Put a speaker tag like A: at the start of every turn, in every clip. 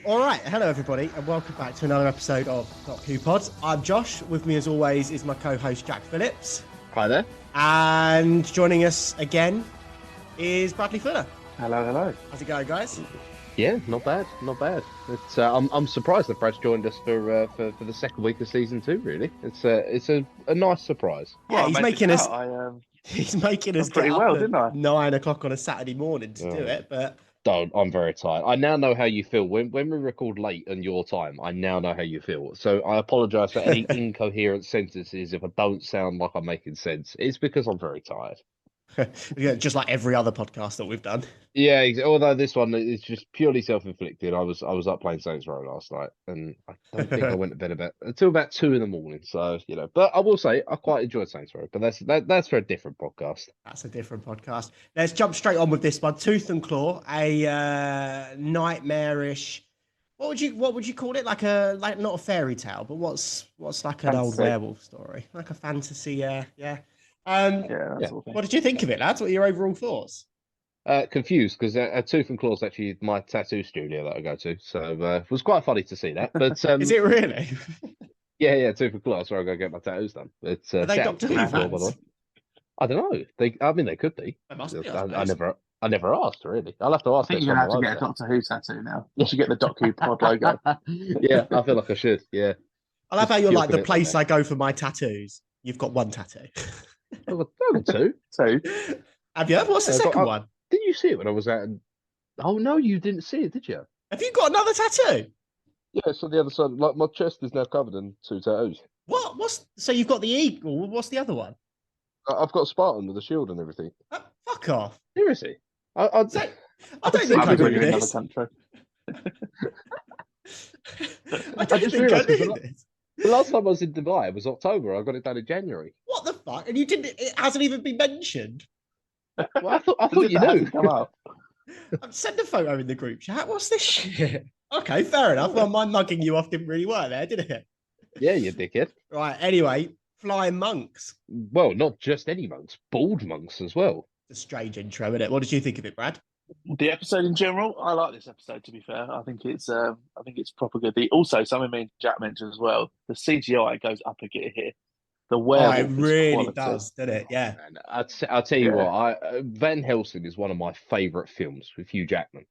A: All right, hello everybody, and welcome back to another episode of Doc Who Pod. I'm Josh. With me, as always, is my co-host Jack Phillips,
B: Hi there.
A: and joining us again is Bradley Fuller.
C: Hello, hello.
A: How's it going, guys?
B: Yeah, not bad, not bad. It's I'm surprised that Brad's joined us for the second week of season 2. Really, it's a nice surprise.
A: Yeah,
C: Well,
A: he's
C: I made
A: making
C: it
A: us.
C: out.
A: He's making us
C: done pretty
A: get up
C: well,
A: at
C: didn't I?
A: 9 o'clock on a Saturday morning to do
B: Oh.
A: it, but
B: Don't. I'm very tired. I now know how you feel when we record late on your time. I now know how you feel. So I apologise for any incoherent sentences if I don't sound like I'm making sense. It's because I'm very tired.
A: yeah, just like every other podcast that we've done.
B: Yeah, although this one is just purely self-inflicted. I was up playing Saints Row last night, and I don't think I went to bed until about 2 in the morning. So but I will say I quite enjoyed Saints Row. But that's for a different podcast.
A: That's a different podcast. Let's jump straight on with this one. Tooth and Claw, a nightmarish. What would you call it? Like not a fairy tale, but what's like an old
C: Fantasy.
A: werewolf story, like a fantasy. Yeah.
C: Yeah,
B: Yeah.
C: that sort of thing.
A: What did you think of it, lads? What are your overall thoughts?
B: Confused because Tooth and Claw is actually my tattoo studio that I go to, so it was quite funny to see that. But
A: Is it really?
B: yeah, Tooth and Claw. That's where I go get my tattoos done. It's
A: Are they
B: shout out
A: Doctor
B: to
A: Who
B: Tooth and Claw, by the way.
A: fans?
B: I don't know. They could be.
A: They must be.
B: I never asked really. I'll have to
C: I
B: ask
C: think
B: next
C: you're
B: time
C: gonna have
B: I'm
C: to get a
B: over
C: Doctor Who tattoo now. You should get the Doc Who pod logo.
B: there. Yeah, I feel like I should. Yeah.
A: I love
B: Just
A: how you're
B: pure
A: like the
B: commitment
A: place
B: there.
A: I go for my tattoos. You've got one tattoo.
B: I've got two.
C: So
A: Have you? What's the
B: I've got-
A: second
B: I-
A: one?
B: Didn't you see it when I was out? Oh no, you didn't see it, did you?
A: Have you got another tattoo?
B: Yeah. So the other side, like my chest is now covered in 2 tattoos.
A: What's so you've got the eagle? What's the other one?
B: I've got Spartan with a shield and everything.
A: Fuck off.
B: Seriously. I
A: I don't think
C: I'll
A: I
C: be
A: knew
C: in another
A: this.
C: country.
A: I don't
B: just
A: think I
B: realised 'cause
A: knew
B: the
A: this.
B: The last time I was in Dubai, it was October. I got it done in January.
A: What the fuck? And you didn't? It hasn't even been mentioned.
B: Well, I thought
C: As if
B: you
C: that
B: knew.
C: hasn't come up.
A: Send a photo in the group chat. What's this shit? Okay, fair enough. Well, my mugging you off didn't really work there, did it?
B: Yeah, you dickhead.
A: Right. Anyway, flying monks.
B: Well, not just any monks, bald monks as well.
A: It's a strange intro, isn't it? What did you think of it, Brad?
C: The episode in general, I like this episode. To be fair, I think it's proper good. Also, something me and Jack mentioned as well. The CGI goes up a gear here. The
A: Oh,
C: werewolf
A: it
C: is
A: really
C: quality.
A: does, doesn't it? Yeah.
B: And I'll tell you
C: Yeah.
B: what, Van Helsing is one of my favourite films with Hugh Jackman.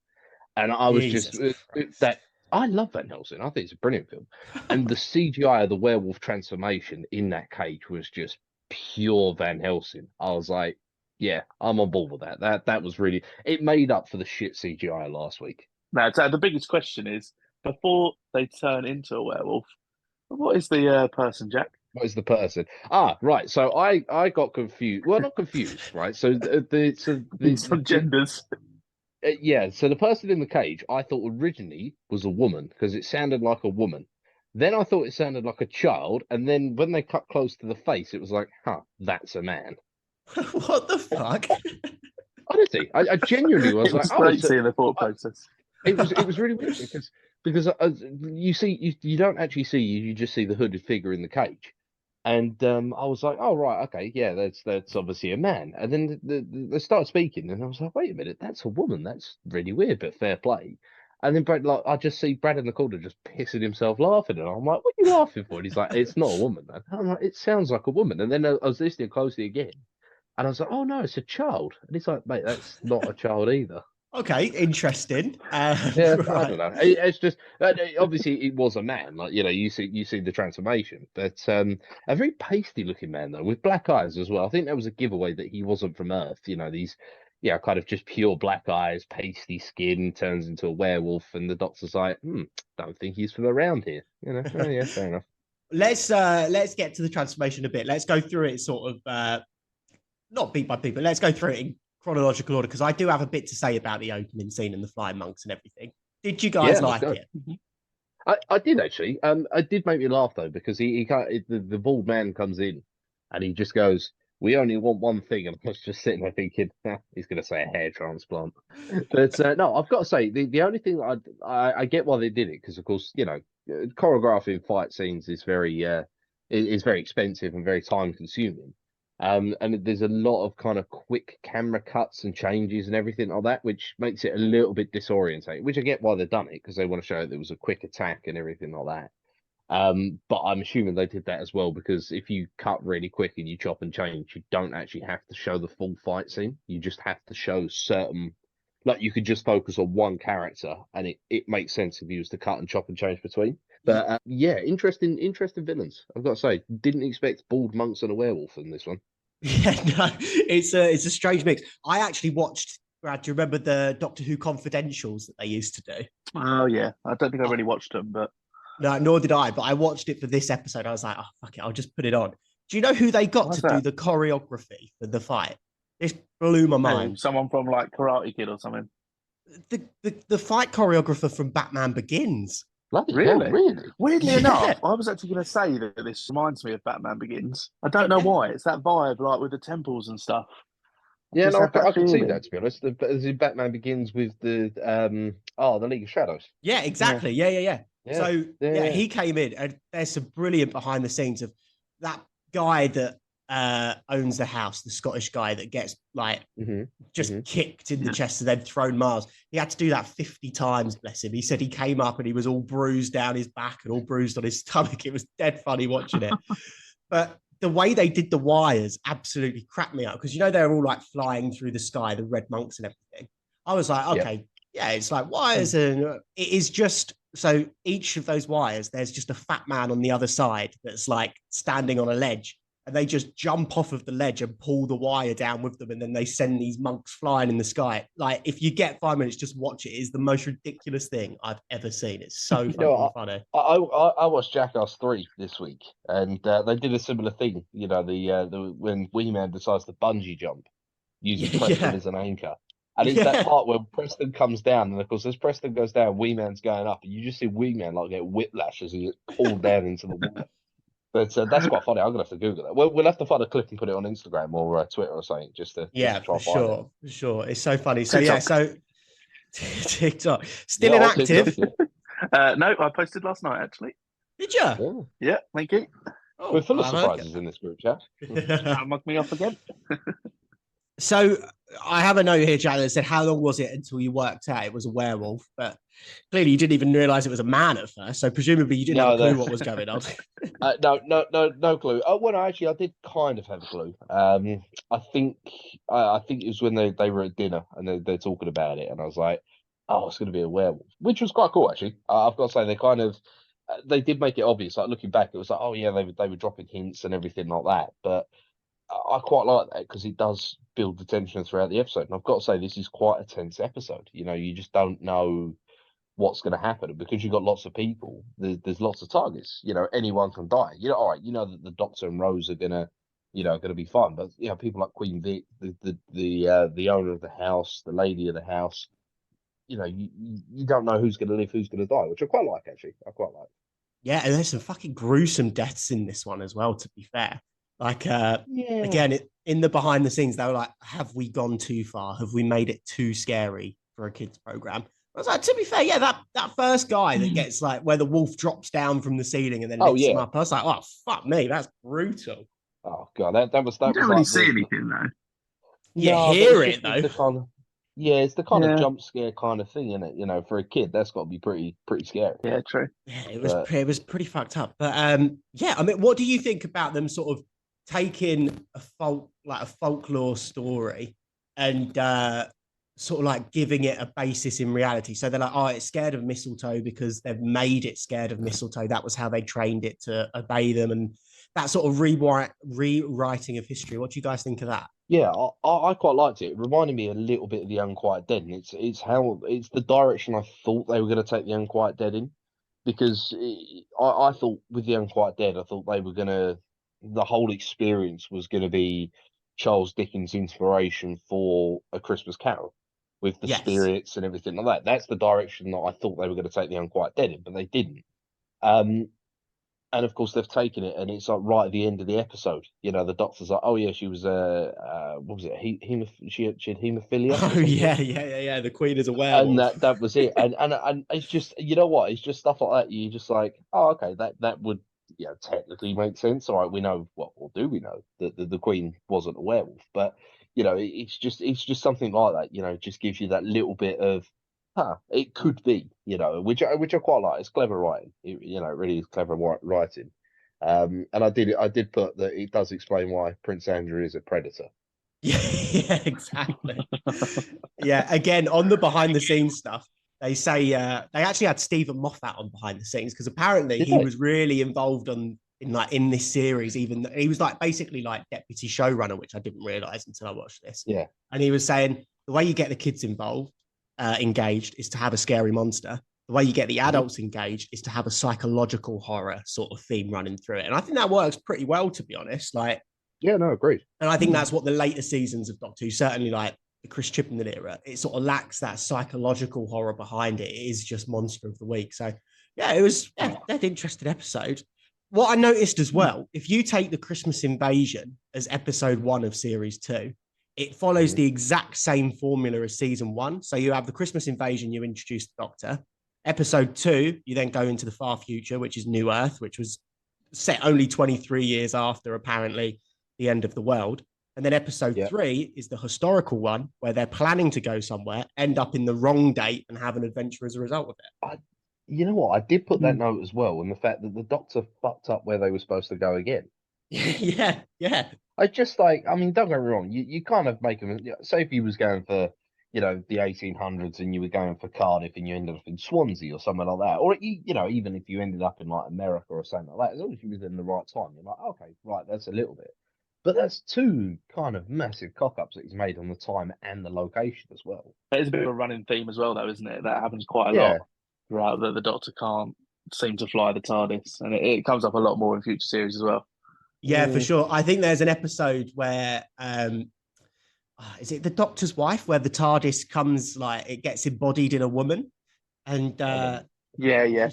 B: And I was
A: Jesus
B: just
A: Christ.
B: that I love Van Helsing. I think it's a brilliant film. And the CGI of the werewolf transformation in that cage was just pure Van Helsing. I was like, yeah, I'm on board with that. That was really, it made up for the shit CGI last week.
C: Now, so the biggest question is before they turn into a werewolf, what is the person, Jack?
B: What is the person? Ah, right. So I got confused. Well, not confused, right? So
C: Some genders.
B: yeah. So the person in the cage, I thought originally was a woman because it sounded like a woman. Then I thought it sounded like a child, and then when they cut close to the face, it was like, huh, that's a man.
A: What the fuck?
B: Honestly, I genuinely was
C: It
B: like,
C: was
B: oh,
C: great
B: it's a-
C: seeing the thought process.
B: it was really weird because you don't actually see you just see the hooded figure in the cage. And I was like, oh, right, okay, yeah, that's obviously a man. And then they started speaking, and I was like, wait a minute, that's a woman. That's really weird, but fair play. And then Brad, like, I just see Brad in the corner just pissing himself laughing, and I'm like, what are you laughing for? And he's like, it's not a woman, man. I'm like, it sounds like a woman. And then I was listening closely again, and I was like, oh no, it's a child. And he's like, mate, that's not a child either.
A: Okay, interesting.
B: Yeah, I
A: Right.
B: don't know. It's just obviously it was a man, like you see the transformation, but a very pasty looking man though, with black eyes as well. I think that was a giveaway that he wasn't from Earth. These kind of just pure black eyes, pasty skin, turns into a werewolf, and the doctor's like, don't think he's from around here. Oh, yeah, fair enough.
A: Let's get to the transformation a bit. Let's go through it sort of not beat by beat, but let's go through it in chronological order because I do have a bit to say about the opening scene and the flying monks and everything. Did you guys
B: Yeah,
A: like
B: let's
A: it?
B: I did actually. It did make me laugh though because the bald man comes in and he just goes, "We only want one thing," and I was just sitting there thinking, he's going to say a hair transplant. But no, I've got to say the only thing that I get why they did it because of course choreographing fight scenes is very expensive and very time consuming. And there's a lot of kind of quick camera cuts and changes and everything like that, which makes it a little bit disorientating, which I get why they've done it, because they want to show there was a quick attack and everything like that. But I'm assuming they did that as well, because if you cut really quick and you chop and change, you don't actually have to show the full fight scene. You just have to show certain, like you could just focus on one character, and it makes sense if you was to cut and chop and change between. But yeah, interesting villains. I've got to say, didn't expect bald monks and a werewolf in this one.
A: Yeah, no, it's a strange mix. I actually watched, Brad, do you remember the Doctor Who confidentials that they used to do?
C: Oh yeah, I don't think I really watched them, but
A: No, nor did I, but I watched it for this episode. I was like, oh, fuck it, I'll just put it on. Do you know who they got
C: What's
A: to do
C: that?
A: the choreography for the fight? This blew my mind.
C: someone from like Karate Kid or something.
A: The fight choreographer from Batman Begins.
B: Bloody
C: Really?
B: hell, really?
C: Weirdly
A: Yeah.
C: enough, I was actually going to say that this reminds me of Batman Begins. I don't know why. It's that vibe, like with the temples and stuff.
B: Yeah,
C: Just
B: no,
C: had that
B: I can see
C: feeling.
B: that, to be honest. As in Batman Begins with the the League of Shadows.
A: Yeah, exactly. Yeah.
B: Yeah,
A: So
B: yeah.
A: he came in, and there's some brilliant behind the scenes of that guy that owns the house, the Scottish guy that gets like just kicked in the chest and then thrown miles. He had to do that 50 times, bless him. He said he came up and he was all bruised down his back and all bruised on his stomach. It was dead funny watching it. But the way they did the wires absolutely cracked me up, because you know they're all like flying through the sky, the red monks and everything. I was like, okay, yeah, it's like wires, and it is just so each of those wires, there's just a fat man on the other side that's like standing on a ledge, and they just jump off of the ledge and pull the wire down with them, and then they send these monks flying in the sky. Like, if you get 5 minutes, just watch it. It's the most ridiculous thing I've ever seen. It's so fucking funny.
B: I watched Jackass 3 this week, and they did a similar thing. You know, the when Wee Man decides to bungee jump using Preston as an anchor. And it's that part where Preston comes down, and of course, as Preston goes down, Wee Man's going up, and you just see Wee Man like get whiplash as he gets pulled down into the water. But that's quite funny. I'm gonna have to Google that. We'll have to find a clip and put it on Instagram or Twitter or something, just to try
A: for
B: find it.
A: sure. It's so funny. So
C: TikTok.
A: yeah, so TikTok still inactive.
B: TikTok,
C: No, I posted last night actually.
A: Did you?
C: Yeah, thank you.
A: Oh,
B: We're full of surprises in this group chat.
C: Don't mug me off again.
A: So I have a note here, Jack, that said, how long was it until you worked out it was a werewolf? But clearly you didn't even realize it was a man at first. So presumably you didn't have a clue what was going on.
B: No clue. Oh, well, actually, I did kind of have a clue. I think it was when they were at dinner and they're talking about it, and I was like, oh, it's going to be a werewolf, which was quite cool, actually. I've got to say, they kind of they did make it obvious. Like, looking back, it was like, oh yeah, they were dropping hints and everything like that. But I quite like that, because it does build the tension throughout the episode. And I've got to say, this is quite a tense episode. You know, you just don't know what's going to happen, and because you've got lots of people, there's lots of targets. You know, anyone can die. You know, all right, you know that the Doctor and Rose are gonna be fine, but you know, people like Queen Vic, the owner of the house, the lady of the house, you know, you don't know who's going to live, who's going to die, which I quite like, actually. I quite like.
A: Yeah, and there's some fucking gruesome deaths in this one as well, to be fair. Like, again, in the behind the scenes, they were like, have we gone too far? Have we made it too scary for a kids program? I was like, to be fair, yeah, that first guy that gets like where the wolf drops down from the ceiling and then lifts him up. I was like, oh, fuck me, that's brutal.
B: Oh god, that was
C: You don't really see anything though.
A: You hear it though.
B: It's the kind of jump scare kind of thing, isn't it? You know, for a kid, that's got to be pretty scary.
C: Yeah, true.
A: Yeah, it was pretty fucked up. But yeah, I mean, what do you think about them sort of taking a folklore story and sort of like giving it a basis in reality? So they're like, oh, it's scared of mistletoe because they've made it scared of mistletoe. That was how they trained it to obey them, and that sort of rewriting of history. What do you guys think of that?
B: Yeah, I quite liked it. It reminded me a little bit of the Unquiet Dead, and it's the direction I thought they were going to take the Unquiet Dead in, because I thought with the Unquiet Dead, I thought they were going to, the whole experience was going to be Charles Dickens' inspiration for A Christmas Carol, with the spirits and everything like that. That's the direction that I thought they were going to take the Unquiet Dead in, but they didn't. And of course, they've taken it, and it's like right at the end of the episode. You know, the Doctor's like, "Oh yeah, she was what was it? She had haemophilia."
A: Oh yeah. The Queen is a werewolf,
B: and that was it. And it's just, you know what? It's just stuff like that. You just like, oh, okay, that would technically makes sense. All right, we know what, or do we know that the Queen wasn't a werewolf? But it's just something like that. It just gives you that little bit of, it could be. Which I quite like. It's clever writing. It really is clever writing. And I did put that it does explain why Prince Andrew is a predator.
A: Yeah, exactly. Yeah, again, on the behind the scenes stuff, they say they actually had Stephen Moffat on behind the scenes because apparently he was really involved in this series. Even he was basically deputy showrunner, which I didn't realize until I watched this.
B: Yeah,
A: and he was saying the way you get the kids engaged, is to have a scary monster. The way you get the adults engaged is to have a psychological horror sort of theme running through it, and I think that works pretty well, to be honest.
B: Yeah, no, agreed.
A: And I think that's what the later seasons of Doctor Who, certainly the Chris Chippendale era, it sort of lacks that psychological horror behind it. It is just monster of the week. So yeah, it was an interesting episode. What I noticed as well, if you take the Christmas Invasion as episode 1 of series 2, it follows the exact same formula as season 1. So you have the Christmas Invasion, you introduce the Doctor. Episode 2, you then go into the far future, which is New Earth, which was set only 23 years after, apparently, the end of the world. And then episode 3 is the historical one where they're planning to go somewhere, end up in the wrong date and have an adventure as a result of it.
B: You know what? I did put that note as well, and the fact that the Doctor fucked up where they were supposed to go again.
A: Yeah.
B: I just don't get me wrong. You kind of make them, say if you was going for, the 1800s and you were going for Cardiff and you ended up in Swansea or somewhere like that, or, even if you ended up in America or something like that, as long as you was in the right time, you're like, okay, right, that's a little bit. But that's 2 kind of massive cock-ups that he's made on the time and the location as well.
C: It's a bit of a running theme as well, though, isn't it? That happens quite a lot throughout that the Doctor can't seem to fly the TARDIS. And it comes up a lot more in future series as well.
A: Yeah, for sure. I think there's an episode where, is it the Doctor's wife, where the TARDIS comes, it gets embodied in a woman? And
C: yeah.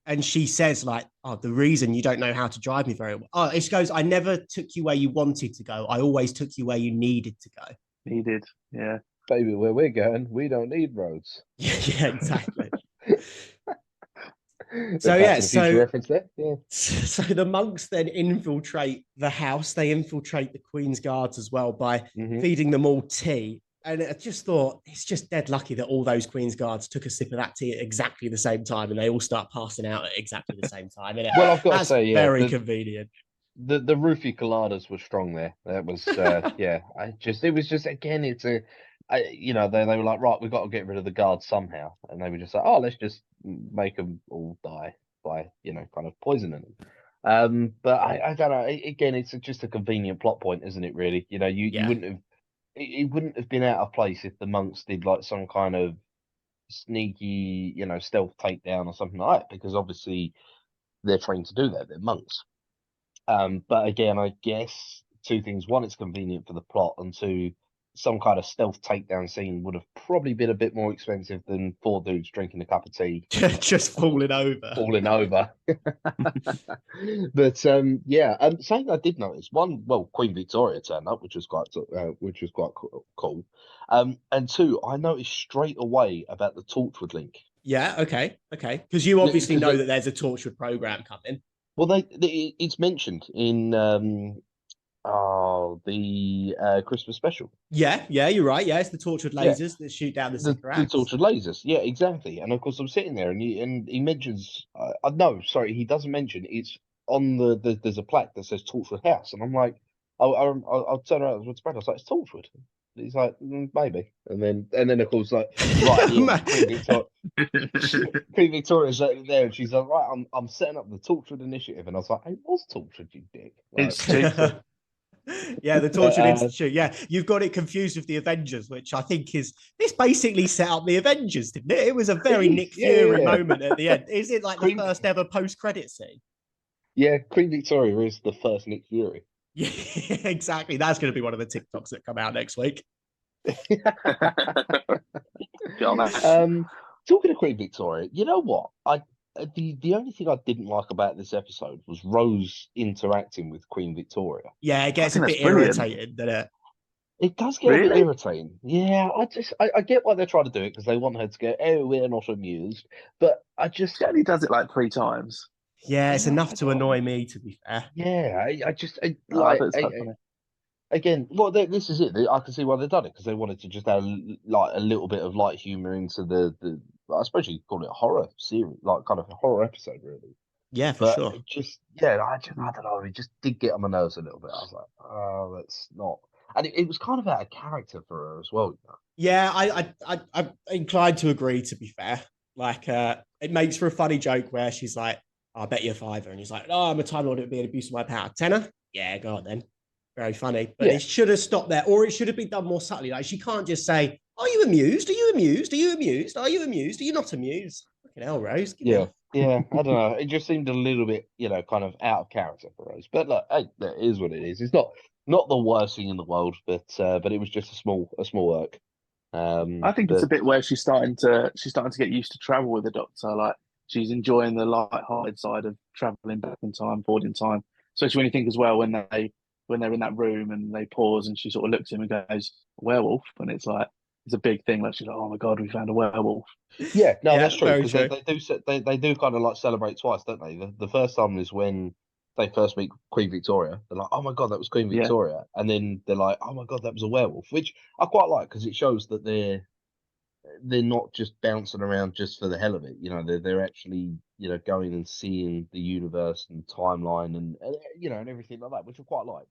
A: And she says, the reason you don't know how to drive me very well. She goes, I never took you where you wanted to go. I always took you where you needed to go.
C: Needed, yeah.
B: Baby, where we're going, we don't need roads.
A: Yeah, exactly.
B: So reference there. Yeah.
A: So the monks then infiltrate the house. They infiltrate the Queen's guards as well by feeding them all tea. And I just thought it's just dead lucky that all those Queen's guards took a sip of that tea at exactly the same time, and they all start passing out at exactly the same time.
B: Well, I've got to say,
A: very convenient.
C: The roofie coladas were strong there. That was it was just again, they were like, right, we've got to get rid of the guards somehow, and they were just like, oh, let's just make them all die by kind of poisoning them. But I don't know. Again, it's just a convenient plot point, isn't it? Really, you wouldn't have. It wouldn't have been out of place if the monks did some kind of sneaky, stealth takedown or something like that, because obviously they're trained to do that. They're monks. But again, I guess 2 things. 1, it's convenient for the plot, and 2, some kind of stealth takedown scene would have probably been a bit more expensive than 4 dudes drinking a cup of tea.
A: Just falling over.
B: But something I did notice, Queen Victoria turned up, which was quite cool. And 2, I noticed straight away about the Torchwood link.
A: Yeah, okay. Because you obviously know that there's a Torchwood program coming.
B: Well, it's mentioned in the Christmas special.
A: Yeah, you're right. Yeah, it's the Torchwood lasers that shoot down the cigarettes.
B: The Torchwood lasers, yeah, exactly. And of course, I'm sitting there, and he mentions. He doesn't mention. It's on there's a plaque that says Torchwood House, and I'm like, I'll turn around to Brad. I was like, it's Torchwood. He's like, maybe, and then of course, right, Queen Victoria's there, and she's like, right, I'm setting up the Torchwood Initiative, and I was like, it was Torchwood, you dick.
A: Yeah, the Torchwood Institute. Yeah, you've got it confused with the Avengers, which I think this basically set up the Avengers, didn't it? It was a very Nick Fury moment at the end. Is it the first ever post-credit scene?
B: Yeah, Queen Victoria is the first Nick Fury.
A: Yeah, exactly. That's going to be one of the TikToks that come out next week.
B: Talking of Queen Victoria, you know what? The only thing I didn't like about this episode was Rose interacting with Queen Victoria.
A: Yeah, it gets a bit irritating, doesn't it?
B: It does get a bit irritating. Yeah, I get why they're trying to do it, because they want her to go, oh, we're not amused. But I just...
C: She only does it 3 times.
A: Yeah, it's
C: Yeah,
A: enough
C: I
A: to
C: don't know.
A: annoy me, to be fair.
C: Yeah,
D: Oh, I bet it's quite funny.
C: again. Well, this is it. I can see why they've done it because they wanted to just add like a little bit of light humor into the. I suppose you could call it a horror series, like kind of a horror episode, really.
A: Yeah, for
C: But
A: sure.
C: it just, yeah, I don't know. It just did get on my nerves a little bit. I was like, oh, that's not. And it was kind of out of character for her as well. You know?
A: Yeah, I'm inclined to agree, to be fair. Like, it makes for a funny joke where she's like, "I bet you a fiver," and he's like, "Oh, I'm a time lord, it would be an abuse of my power." Tenner? Yeah, go on then. Very funny. But
C: Yeah.
A: it should have stopped there, or it should have been done more subtly. Like, she can't just say, "Are you amused? Are you amused? Are you amused? Are you amused? Are you not amused?" Fucking hell, Rose. Give me
C: Yeah,
A: off.
C: yeah. I don't know. It just seemed a little bit, kind of out of character for us. But look, hey, that is what it is. It's not the worst thing in the world, but it was just a small work.
D: I think it's a
C: But
D: bit where she's starting to get used to travel with the Doctor. Like she's enjoying the light-hearted side of traveling back in time, forward in time. Especially when you think as well when they're in that room and they pause and she sort of looks at him and goes, "Werewolf," and it's like it's a big thing. Like she's like, "Oh my god, we found a werewolf."
C: yeah, no,
A: Yeah,
C: that's true
A: very
C: because
A: true.
C: they do kind of like celebrate twice, don't they? The first time is when they first meet Queen Victoria. They're like, "Oh my god, that was Queen
D: Yeah,
C: Victoria," and then they're like, "Oh my god, that was a werewolf," which I quite like because it shows that they're not just bouncing around just for the hell of it. They're actually going and seeing the universe and timeline and everything like that, which I quite like.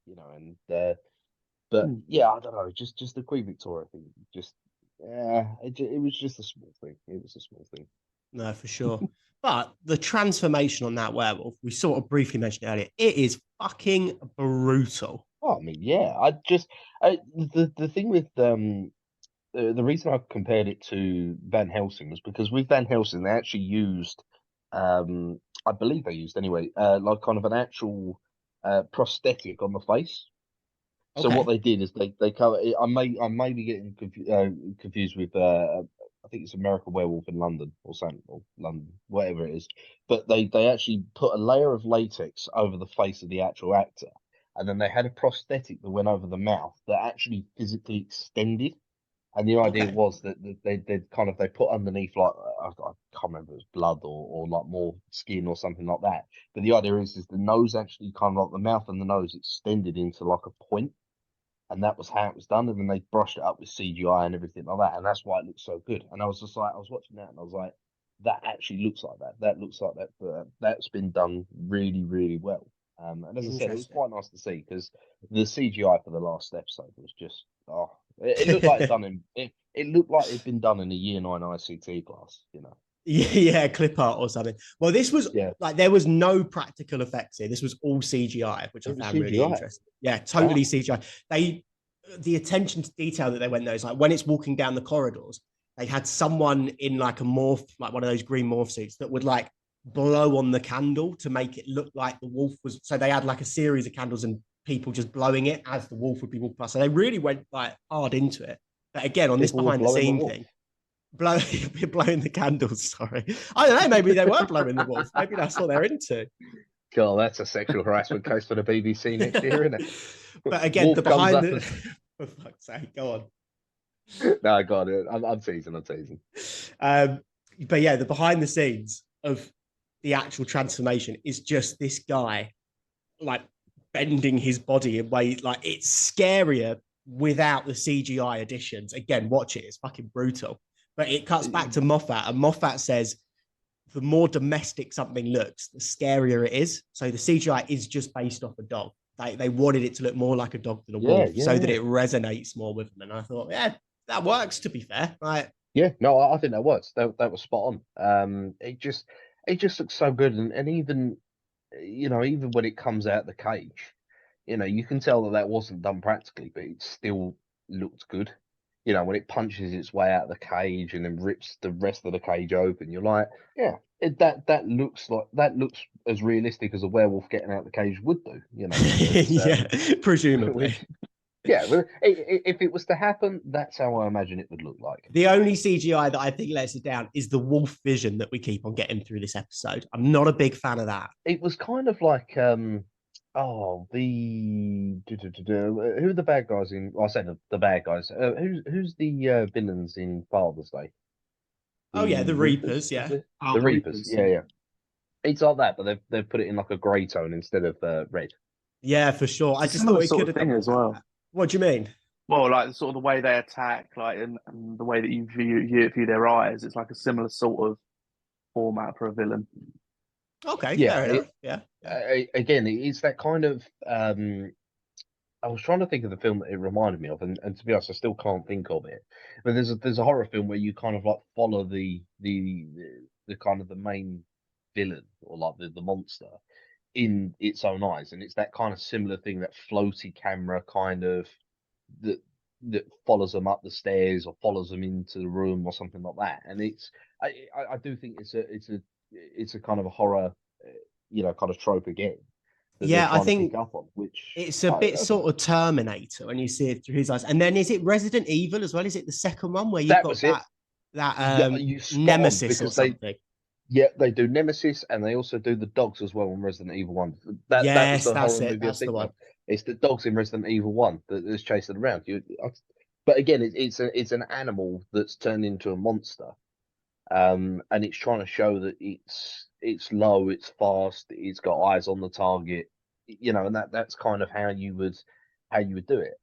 C: But
D: Hmm.
C: yeah, I don't know, just the Queen Victoria thing, just yeah, it was just a small thing. It was a small thing.
A: No, for sure. But the transformation on that werewolf, we sort of briefly mentioned earlier, it is fucking brutal.
C: Oh, I mean, yeah, the thing with the reason I compared it to Van Helsing was because with Van Helsing they actually used, I believe they used anyway, like kind of an actual prosthetic on the face. So what
A: Okay.
C: they did is they cover. I may be getting confused with I think it's American Werewolf in London or something, or London, whatever it is. But they actually put a layer of latex over the face of the actual actor, and then they had a prosthetic that went over the mouth that actually physically extended. And the idea
A: Okay.
C: was that they put underneath like I can't remember if it was blood or like more skin or something like that. But the idea is the nose actually kind of like the mouth and the nose extended into like a point, and that was how it was done. And then they brushed it up with CGI and everything like that, and that's why it looks so good. And I was just like, I was watching that, and I was like, that actually looks like that. That looks like that. That's been done really, really well. And as I said, it was
A: Interesting.
C: quite nice to see because the CGI for the last episode was just it looked like it looked like it'd been done in a year 9 ICT class.
A: Yeah, clip art or something. Well, this was
C: Yeah,
A: like there was no practical effects here. This was all CGI, which I
C: it was
A: found really
C: CGI.
A: interesting. Yeah, totally
C: Wow.
A: CGI. The attention to detail that they went there is like when it's walking down the corridors, they had someone in like a morph, like one of those green morph suits that would like blow on the candle to make it look like the wolf was. So they had like a series of candles and people just blowing it as the wolf would be walking past. So they really went like hard into it. But again, on this
C: People were
A: behind the
C: blowing the
A: scene
C: wolf.
A: thing, blowing blowing the candles. Sorry, I don't know. Maybe they were blowing the wolf. Maybe that's what they're into.
C: God, that's a sexual harassment case for the BBC next year, isn't it?
A: But again, the
C: Wolf comes
A: behind
C: up
A: the
C: and
A: for fuck's sake, go on.
C: no, God, I'm teasing. I'm teasing.
A: Um, but yeah, the behind the scenes of the actual transformation is just this guy like bending his body in ways like it's scarier without the CGI additions. Again, watch it; it's fucking brutal. But it cuts back to Moffat, and Moffat says the more domestic something looks, the scarier it is. So the CGI is just based off a dog. They wanted it to look more like a dog than a
C: Yeah,
A: wolf,
C: yeah,
A: so that
C: yeah.
A: it resonates more with them. And I thought, yeah, that works. To be fair, right?
C: Yeah, no, I think that works. That was spot on. It just looks so good, and even even when it comes out the cage, you can tell that wasn't done practically, but it still looked good. When it punches its way out of the cage and then rips the rest of the cage open, you're like, yeah, that looks as realistic as a werewolf getting out of the cage would do. It's,
A: Yeah, presumably.
C: which yeah, well, if it was to happen, that's how I imagine it would look like.
A: The only CGI that I think lets it down is the wolf vision that we keep on getting through this episode. I'm not a big fan of that.
C: It was kind of like who are the bad guys in? Well, I said the bad guys. Who's the villains in Father's Day?
A: Oh yeah,
C: The
A: the
C: Reapers,
A: Reapers.
C: is
A: Yeah,
C: it?
D: Oh,
C: The
D: the
C: Reapers.
D: Reapers.
C: Yeah, yeah. It's like that, but they've put it in like a grey tone instead of red.
A: Yeah, for sure. I
D: It's a
A: just thought
D: similar
A: it
D: sort
A: could
D: of
A: have done
D: thing
A: with
D: as well.
A: that. What do you mean?
D: Well, like sort of the way they attack, like and the way that you view their eyes, it's like a similar sort of format for a villain.
A: Okay,
C: Yeah,
A: fair enough. Yeah.
C: again, it's that kind of. I was trying to think of the film that it reminded me of, and to be honest, I still can't think of it. But there's a horror film where you kind of like follow the kind of the main villain or like the monster in its own eyes, and it's that kind of similar thing, that floaty camera kind of that that follows them up the stairs or follows them into the room or something like that. And I do think it's a kind of a horror, kind of trope again that they're
A: Yeah, I
C: trying to pick
A: think
C: up on, which
A: it's a bit
C: I don't
A: sort
C: know.
A: of Terminator when you see it through his eyes. And then is it Resident Evil as well? Is it the second one where you've
C: That
A: got
C: was it.
A: that
C: Yeah, you spot on
A: Nemesis or
C: because they
A: something?
C: yeah, they do Nemesis and they also do the dogs as well in Resident Evil 1. That was
A: Yes,
C: the
A: that's
C: horror
A: it.
C: movie I was
A: That's the
C: thinking
A: one.
C: of. It's the dogs in Resident Evil 1 that's chasing around you. But again, it's an animal that's turned into a monster. And it's trying to show that it's low, it's fast, it's got eyes on the target, and that's kind of how you would do it.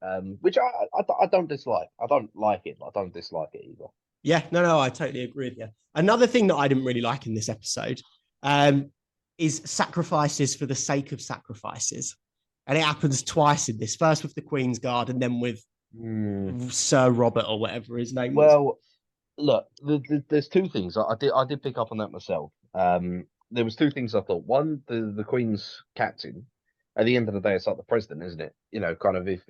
C: Which I don't dislike. I don't like it. I don't dislike it either.
A: Yeah, no, I totally agree with you. Another thing that I didn't really like in this episode um, is sacrifices for the sake of sacrifices. And it happens twice in this, first with the Queen's Guard and then with
C: Hmm.
A: Sir Robert or whatever his name was.
C: Well, look, there's two things I did pick up on that myself. There was two things I thought. One, the Queen's captain. At the end of the day, it's like the president, isn't it? Kind of if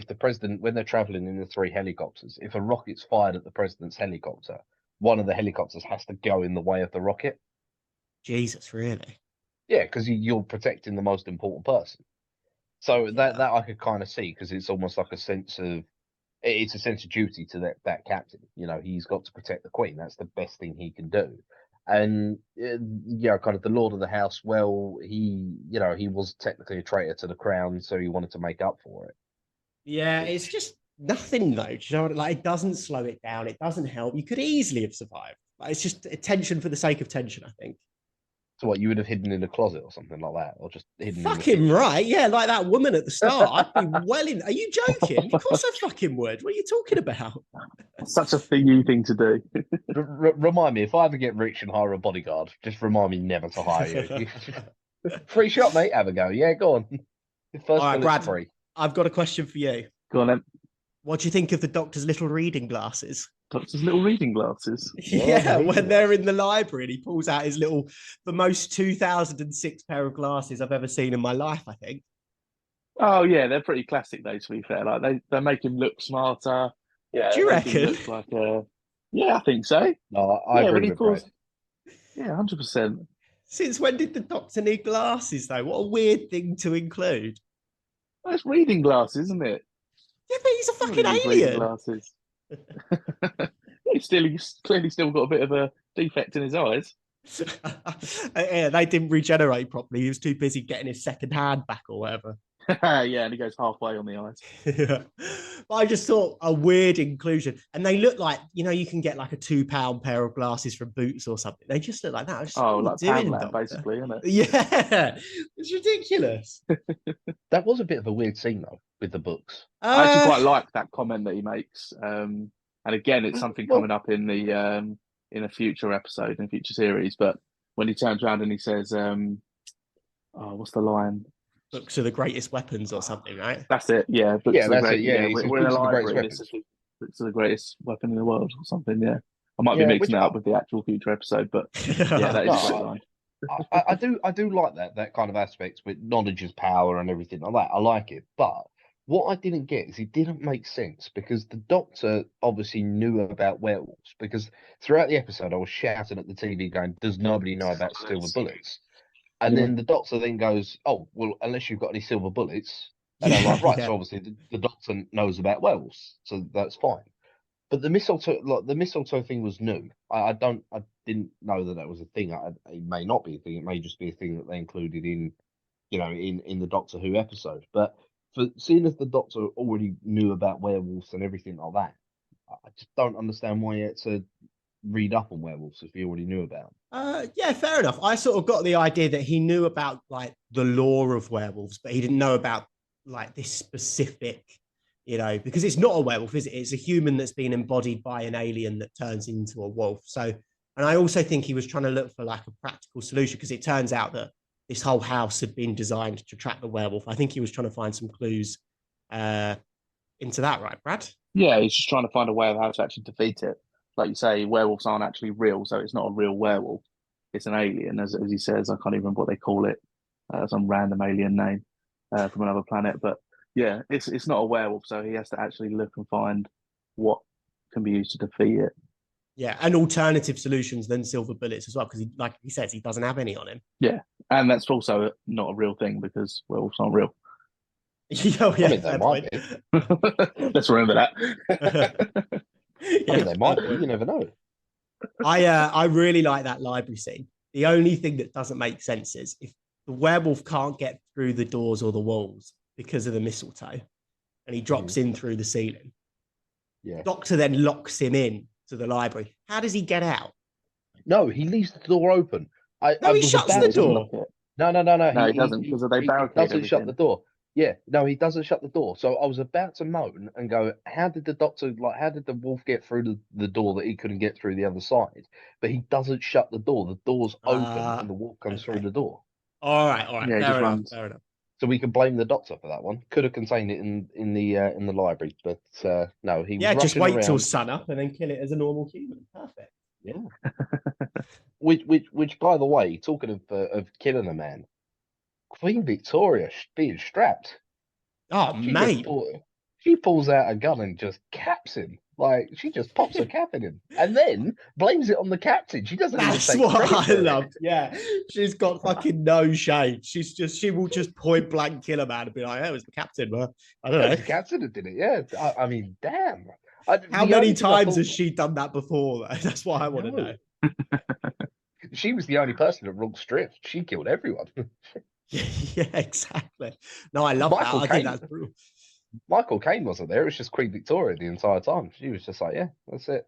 C: the president, when they're traveling in the three helicopters, if a rocket's fired at the president's helicopter, one of the helicopters has to go in the way of the rocket.
A: Jesus, really?
C: Yeah, because you're protecting the most important person. So that
A: Yeah.
C: I could kind of see, because it's almost like it's a sense of duty to that captain. He's got to protect the Queen. That's the best thing he can do. And kind of the Lord of the House. Well, he was technically a traitor to the crown, so he wanted to make up for it.
A: Yeah, it's just nothing though. Do you know what? Like, it doesn't slow it down. It doesn't help. You could easily have survived. Like, it's just tension for the sake of tension, I think.
C: So what, you would have hidden in a closet or something like that, or just hidden in the
A: Fucking
C: kitchen?
A: right. Yeah, like that woman at the start. I'd be well in. Are you joking? Of course I fucking would. What are you talking about?
D: Such a thingy thing to do.
C: Remind me, if I ever get rich and hire a bodyguard, just remind me never to hire you. Free shot, mate. Have a go. Yeah, go on. First
A: All right,
C: bullet's
A: Brad,
C: free.
A: I've got a question for you.
D: Go on then.
A: What do you think of the doctor's little reading glasses?
D: Doctor's little reading glasses.
A: Yeah, when they're in the library and he pulls out the most 2006 pair of glasses I've ever seen in my life, I think.
D: Oh yeah, they're pretty classic though. To be fair, like they make him look smarter. Yeah,
A: Do you
D: they make him
A: reckon?
D: look like a. Yeah, I think so.
C: No, I
D: Yeah,
C: agree
D: when he
C: with
D: pulls.
C: Brad.
D: Yeah, 100%.
A: Since when did the doctor need glasses, though? What a weird thing to include.
D: Well, it's reading glasses, isn't it?
A: Yeah, but he's a fucking
D: Everybody needs reading
A: alien.
D: glasses. He's clearly still got a bit of a defect in his eyes.
A: Yeah, they didn't regenerate properly. He was too busy getting his second hand back or whatever.
D: Yeah, and he goes halfway on the eyes.
A: Yeah. But I just thought a weird inclusion. And they look like, you can get like a £2 pair of glasses from Boots or something. They just look like that. Just,
D: Oh,
A: what
D: like
A: are you doing,
D: Poundland,
A: Doctor?
D: basically, isn't it?
A: Yeah, it's ridiculous.
C: That was a bit of a weird scene though, with the books.
D: I actually quite like that comment that he makes. And again, it's something
C: Well-
D: coming up in a future episode, in a future series. But when he turns around and he says, what's the line?
A: Books are the greatest weapons or something, right?
D: That's it. Yeah, books
C: Yeah,
D: are the
C: that's
D: great.
C: it. Yeah, he
D: we're,
C: says
D: we're in a
C: books are the greatest
D: library. And
C: weapons.
D: books are the greatest weapon in the world, or something. Yeah, I might
C: Yeah,
D: be
C: which
D: mixing it up with the actual future episode, but yeah, that is a
C: No,
D: great line.
C: I do like that kind of aspects with knowledge is power and everything like that. I like it, but what I didn't get is it didn't make sense because the Doctor obviously knew about werewolves, because throughout the episode I was shouting at the TV going, "Does nobody know about silver bullets?" And then the Doctor then goes, "Oh well, unless you've got any silver bullets," and I'm like, "Right,
A: Yeah.
C: so obviously the Doctor knows about werewolves, so that's fine." But the mistletoe thing was new. I didn't know that was a thing. It may not be a thing. It may just be a thing that they included in, in the Doctor Who episode. But for seeing as the Doctor already knew about werewolves and everything like that, I just don't understand why he had to read up on werewolves if he already knew about them.
A: Yeah, fair enough. I sort of got the idea that he knew about like the lore of werewolves, but he didn't know about like this specific, because it's not a werewolf, is it? It's a human that's been embodied by an alien that turns into a wolf. So, and I also think he was trying to look for like a practical solution because it turns out that this whole house had been designed to trap the werewolf. I think he was trying to find some clues into that, right, Brad?
D: Yeah, he's just trying to find a way of how to actually defeat it. Like you say, werewolves aren't actually real, so it's not a real werewolf. It's an alien, as he says. I can't even remember what they call it. Some random alien name from another planet. But yeah, it's not a werewolf, so he has to actually look and find what can be used to defeat it.
A: Yeah, and alternative solutions than silver bullets as well, because like he says, he doesn't have any on him.
D: Yeah, and that's also not a real thing because werewolves aren't real.
A: Oh, yeah,
C: I mean, they might be.
D: Let's remember that.
C: I mean, they might be. You never know.
A: I really like that library scene. The only thing that doesn't make sense is if the werewolf can't get through the doors or the walls because of the mistletoe, and he drops in through the ceiling.
C: Yeah.
A: Doctor then locks him in to the library. How does he get out?
C: No, he leaves the door open.
A: He shuts the door.
C: No.
D: No, he doesn't because they barricade
C: doesn't
D: everything.
C: shut the door. Yeah, no, he doesn't shut the door. So I was about to moan and go, how did the wolf get through the door that he couldn't get through the other side? But he doesn't shut the door. The door's open and the wolf comes through the door.
A: All right.
D: Yeah,
A: Fair enough.
C: So we can blame the doctor for that one. Could have contained it in the library, but no, he was
A: just wait
C: around.
A: till sun up and then kill it as a normal human. Perfect.
C: Yeah. which by the way, talking of killing a man, Queen Victoria being strapped.
A: Oh, mate.
C: She pulls out a gun and just caps him. Like, she just pops a cap in him and then blames it on the captain. She doesn't
A: That's
C: even take
A: what I
C: it.
A: loved. Yeah. She's got fucking no shame. She will just point blank kill a man and be like, it was the captain. Well, I don't know.
C: The captain that did it, yeah. I mean, damn.
A: How many times has she done that before? That's what I want to know.
C: She was the only person at wrong stripped. She killed everyone.
A: Yeah, exactly. No, I love that. I think that's brutal.
C: Michael Caine wasn't there. It was just Queen Victoria the entire time. She was just like, yeah, that's it.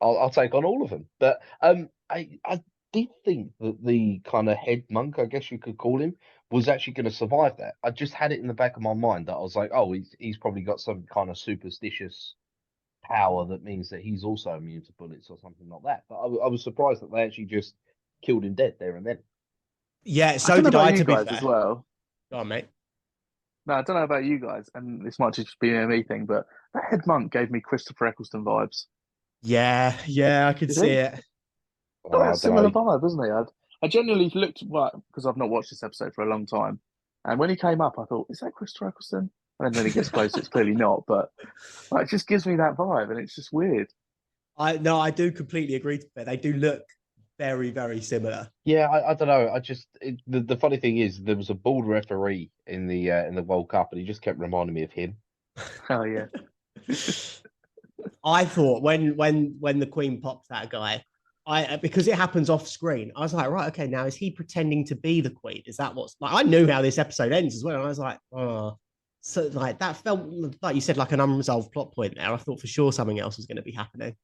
C: I'll take on all of them. But I did think that the kind of head monk, I guess you could call him, was actually going to survive that. I just had it in the back of my mind that I was like, oh, he's probably got some kind of superstitious power that means that he's also immune to bullets or something like that. But I was surprised that they actually just killed him dead there and then.
A: Yeah, so did I, to be fair.
D: As well.
A: Go on, mate.
D: No, I don't know about you guys, and this might just be a me thing, but that head monk gave me Christopher Eccleston vibes.
A: Yeah, I could see it.
D: A similar vibe, doesn't he? I genuinely looked because I've not watched this episode for a long time, and when he came up, I thought, "Is that Christopher Eccleston?" And then he gets close, it's clearly not, but it just gives me that vibe, and it's just weird.
A: I do completely agree with that. They do look very, very similar.
C: Yeah, I don't know. The funny thing is there was a bald referee in the World Cup, and he just kept reminding me of him.
D: Oh yeah.
A: I thought when the Queen popped that guy, because it happens off screen, I was like, right, okay, now is he pretending to be the Queen? Is that what's like? I knew how this episode ends as well, and I was like, oh, so like that felt like you said, like an unresolved plot point there. I thought for sure something else was going to be happening.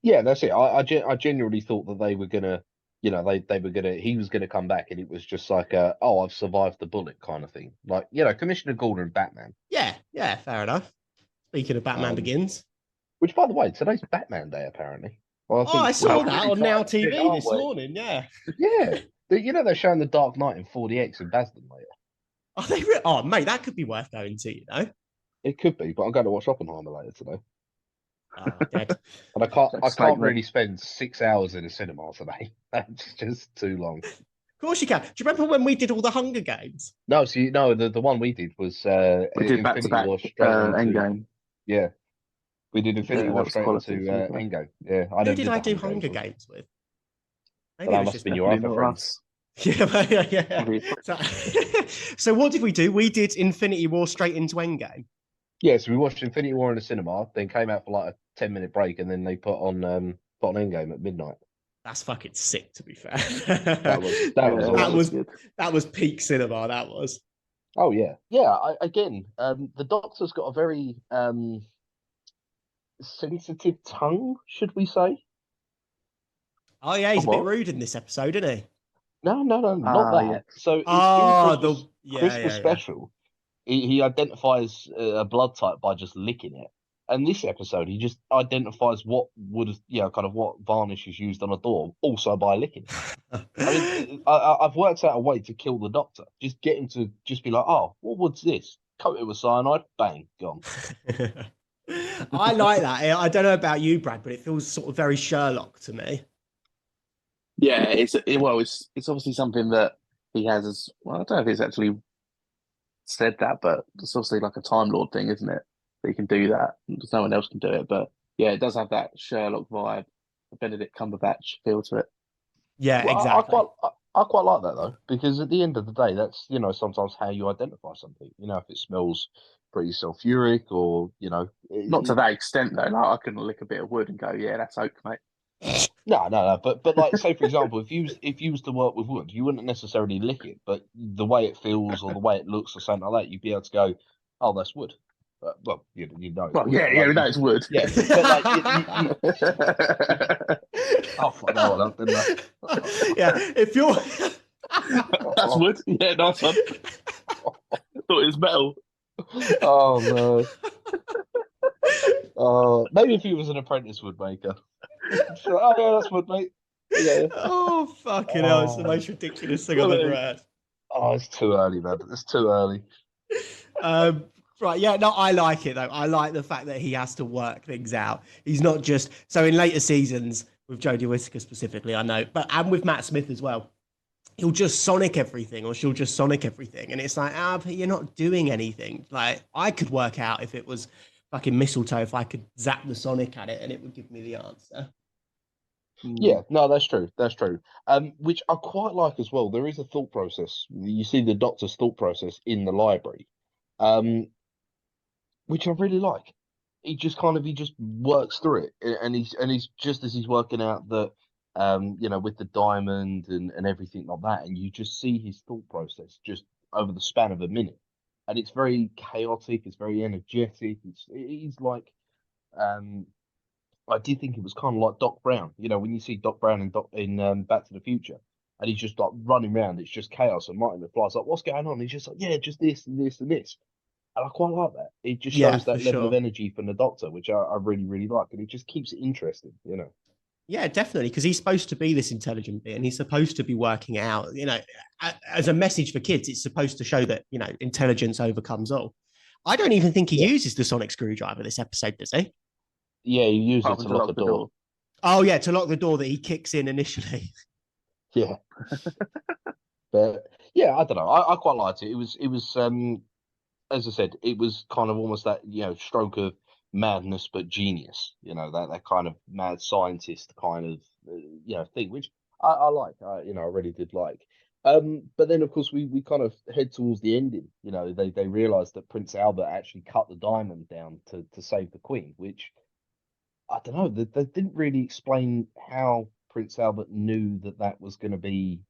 C: Yeah, that's it. I genuinely thought that they were gonna, he was gonna come back, and it was just like I've survived the bullet kind of thing. Like, Commissioner Gordon and Batman.
A: Yeah, fair enough. Speaking of Batman Begins.
C: Which, by the way, today's Batman Day, apparently.
A: Well, I saw that on Now TV this morning, yeah.
C: Yeah. They're showing The Dark Knight in 4DX in Basden later.
A: Are they Oh, mate, that could be worth going to,
C: It could be, but I'm going to watch Oppenheimer later today.
A: Dead.
C: And I can't really spend 6 hours in a cinema today. That's just too long.
A: Of course you can. Do you remember when we did all the Hunger Games?
C: No, the one we did was
D: we did back to back Endgame.
C: Yeah. We did Infinity War straight into Endgame. Yeah.
A: Who did I do Hunger Games with?
C: Maybe that must have been your other friends.
A: Yeah. So what did we do? We did Infinity War straight into Endgame.
C: Yeah, so we watched Infinity War in the cinema, then came out for like a 10-minute break, and then they put on Endgame at midnight.
A: That's fucking sick, to be fair. That was peak cinema. That was.
C: Oh yeah, the Doctor's got a very sensitive tongue, should we say?
A: Oh yeah, he's a bit
D: What?
A: rude in this episode, isn't he?
B: No, not that.
D: Yeah.
B: So in
A: Oh,
B: Christmas special, he identifies a blood type by just licking it. And this episode, he just identifies what would, kind of what varnish is used on a door, also by licking it. I mean, I've worked out a way to kill the Doctor. Just get him to just be like, oh, what wood's this? Coat it with cyanide, bang, gone.
A: I like that. I don't know about you, Brad, but it feels sort of very Sherlock to me.
D: Yeah, it's obviously something that he has as well. I don't know if it's actually said that, but it's obviously like a Time Lord thing, isn't it? That you can do that. No one else can do it, but yeah, it does have that Sherlock vibe, the Benedict Cumberbatch feel to it.
A: Yeah,
B: Well,
A: exactly.
B: I quite like that though, because at the end of the day, that's sometimes how you identify something. If it smells pretty sulfuric, or
D: Not to that extent though. Like I couldn't lick a bit of wood and go, yeah, that's oak, mate.
B: No. But like, say for example, if you was to work with wood, you wouldn't necessarily lick it, but the way it feels or the way it looks or something like that, you'd be able to go, oh, that's wood. Well, you know. It's
D: Well,
B: wood,
D: yeah, we know it's wood.
B: Yeah, but like, oh, fuck that one up, didn't I?
A: Yeah, if you're
D: That's wood. Yeah, nice one. Thought it was metal.
B: Oh no. Maybe if he was an apprentice woodmaker. Oh yeah, that's wood, mate. Yeah.
A: Oh, fucking hell. It's the most ridiculous thing I've ever heard.
B: Oh, it's too early, man. It's too early.
A: Right, yeah, no, I like it though. I like the fact that he has to work things out. He's not just so in later seasons with Jodie Whittaker specifically, I know, and with Matt Smith as well. He'll just sonic everything, or she'll just sonic everything, and it's like, but you're not doing anything. Like I could work out if it was fucking mistletoe, if I could zap the sonic at it, and it would give me the answer.
B: Yeah, no, that's true. That's true. Which I quite like as well. There is a thought process. You see the Doctor's thought process in the library, which I really like. He just works through it, and he's just as he's working out that, with the diamond and everything like that, and you just see his thought process just over the span of a minute, and it's very chaotic. It's very energetic. He's like, I did think it was kind of like Doc Brown. When you see Doc Brown in Back to the Future, and he's just like running around, it's just chaos. And Martin McFly's like, "What's going on?" He's just like, "Yeah, just this and this and this." And I quite like that. It just shows that level of energy from the Doctor, which I really, really like, and it just keeps it interesting.
A: Yeah, definitely, because he's supposed to be this intelligent being. He's supposed to be working out. As a message for kids, it's supposed to show that intelligence overcomes all. I don't even think he uses the sonic screwdriver this episode, does he?
B: Yeah, he uses it to lock the door.
A: Oh, yeah, to lock the door that he kicks in initially.
B: Yeah. But yeah, I don't know. I quite liked it. It was as I said, it was kind of almost that, stroke of madness but genius. That kind of mad scientist kind of thing, which I like. I really did like. But then of course we kind of head towards the ending. They realized that Prince Albert actually cut the diamond down to save the Queen, which I don't know. They didn't really explain how Prince Albert knew that was going to be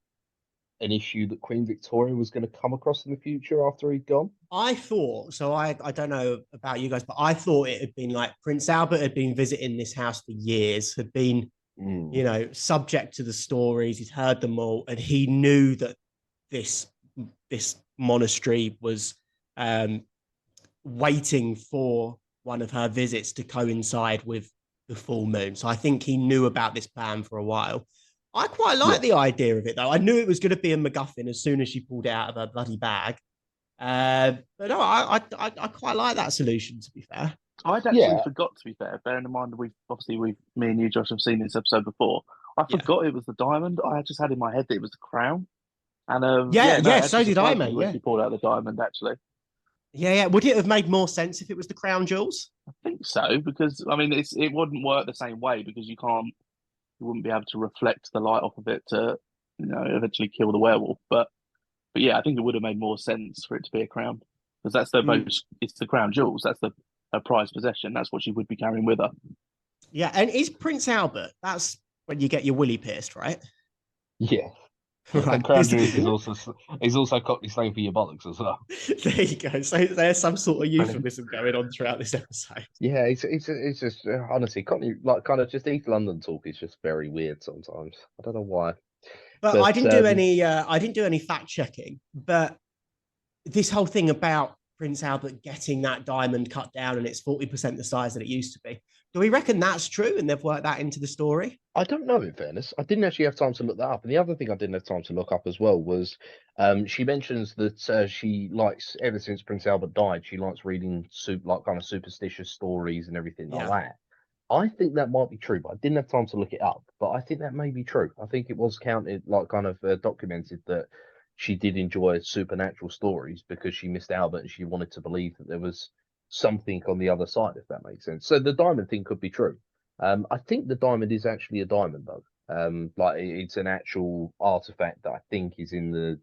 B: an issue that Queen Victoria was going to come across in the future after he'd gone.
A: I thought, so I don't know about you guys, but I thought it had been like Prince Albert had been visiting this house for years, had been, subject to the stories. He'd heard them all, and he knew that this monastery was waiting for one of her visits to coincide with the full moon. So I think he knew about this plan for a while. I quite like the idea of it, though. I knew it was going to be a MacGuffin as soon as she pulled it out of her bloody bag. But no, I quite like that solution, to be fair.
D: I'd actually forgot, to be fair, bearing in mind me and you, Josh, have seen this episode before. I forgot it was the diamond. I just had in my head that it was the crown. And
A: so did I, mate.
D: When she pulled out the diamond, actually.
A: Yeah. Would it have made more sense if it was the crown jewels?
D: I think so, because I mean, it wouldn't work the same way because you wouldn't be able to reflect the light off of it to, eventually kill the werewolf. But yeah, I think it would have made more sense for it to be a crown because that's it's the crown jewels. That's her prized possession. That's what she would be carrying with her.
A: Yeah, and is Prince Albert? That's when you get your willy pierced, right?
B: Yeah.
A: Right.
C: And Crown Jewels is also Cockney slang for your bollocks as well.
A: There you go. So there's some sort of euphemism going on throughout this episode.
B: Yeah, it's just honestly Cockney, like, kind of just East London talk is just very weird sometimes. I don't know why.
A: But I didn't do any fact checking. But this whole thing about Prince Albert getting that diamond cut down and it's 40% the size that it used to be. Do we reckon that's true and they've worked that into the story?
B: I don't know, in fairness. I didn't actually have time to look that up. And the other thing I didn't have time to look up as well was she mentions that she likes, ever since Prince Albert died, she likes reading kind of superstitious stories and everything like that. I think that might be true, but I didn't have time to look it up. But I think that may be true. I think it was counted, like, kind of documented that she did enjoy supernatural stories because she missed Albert and she wanted to believe that there was something on the other side, if that makes sense. So the diamond thing could be true. I think the diamond is actually a diamond, though. Like, it's an actual artifact that I think is in the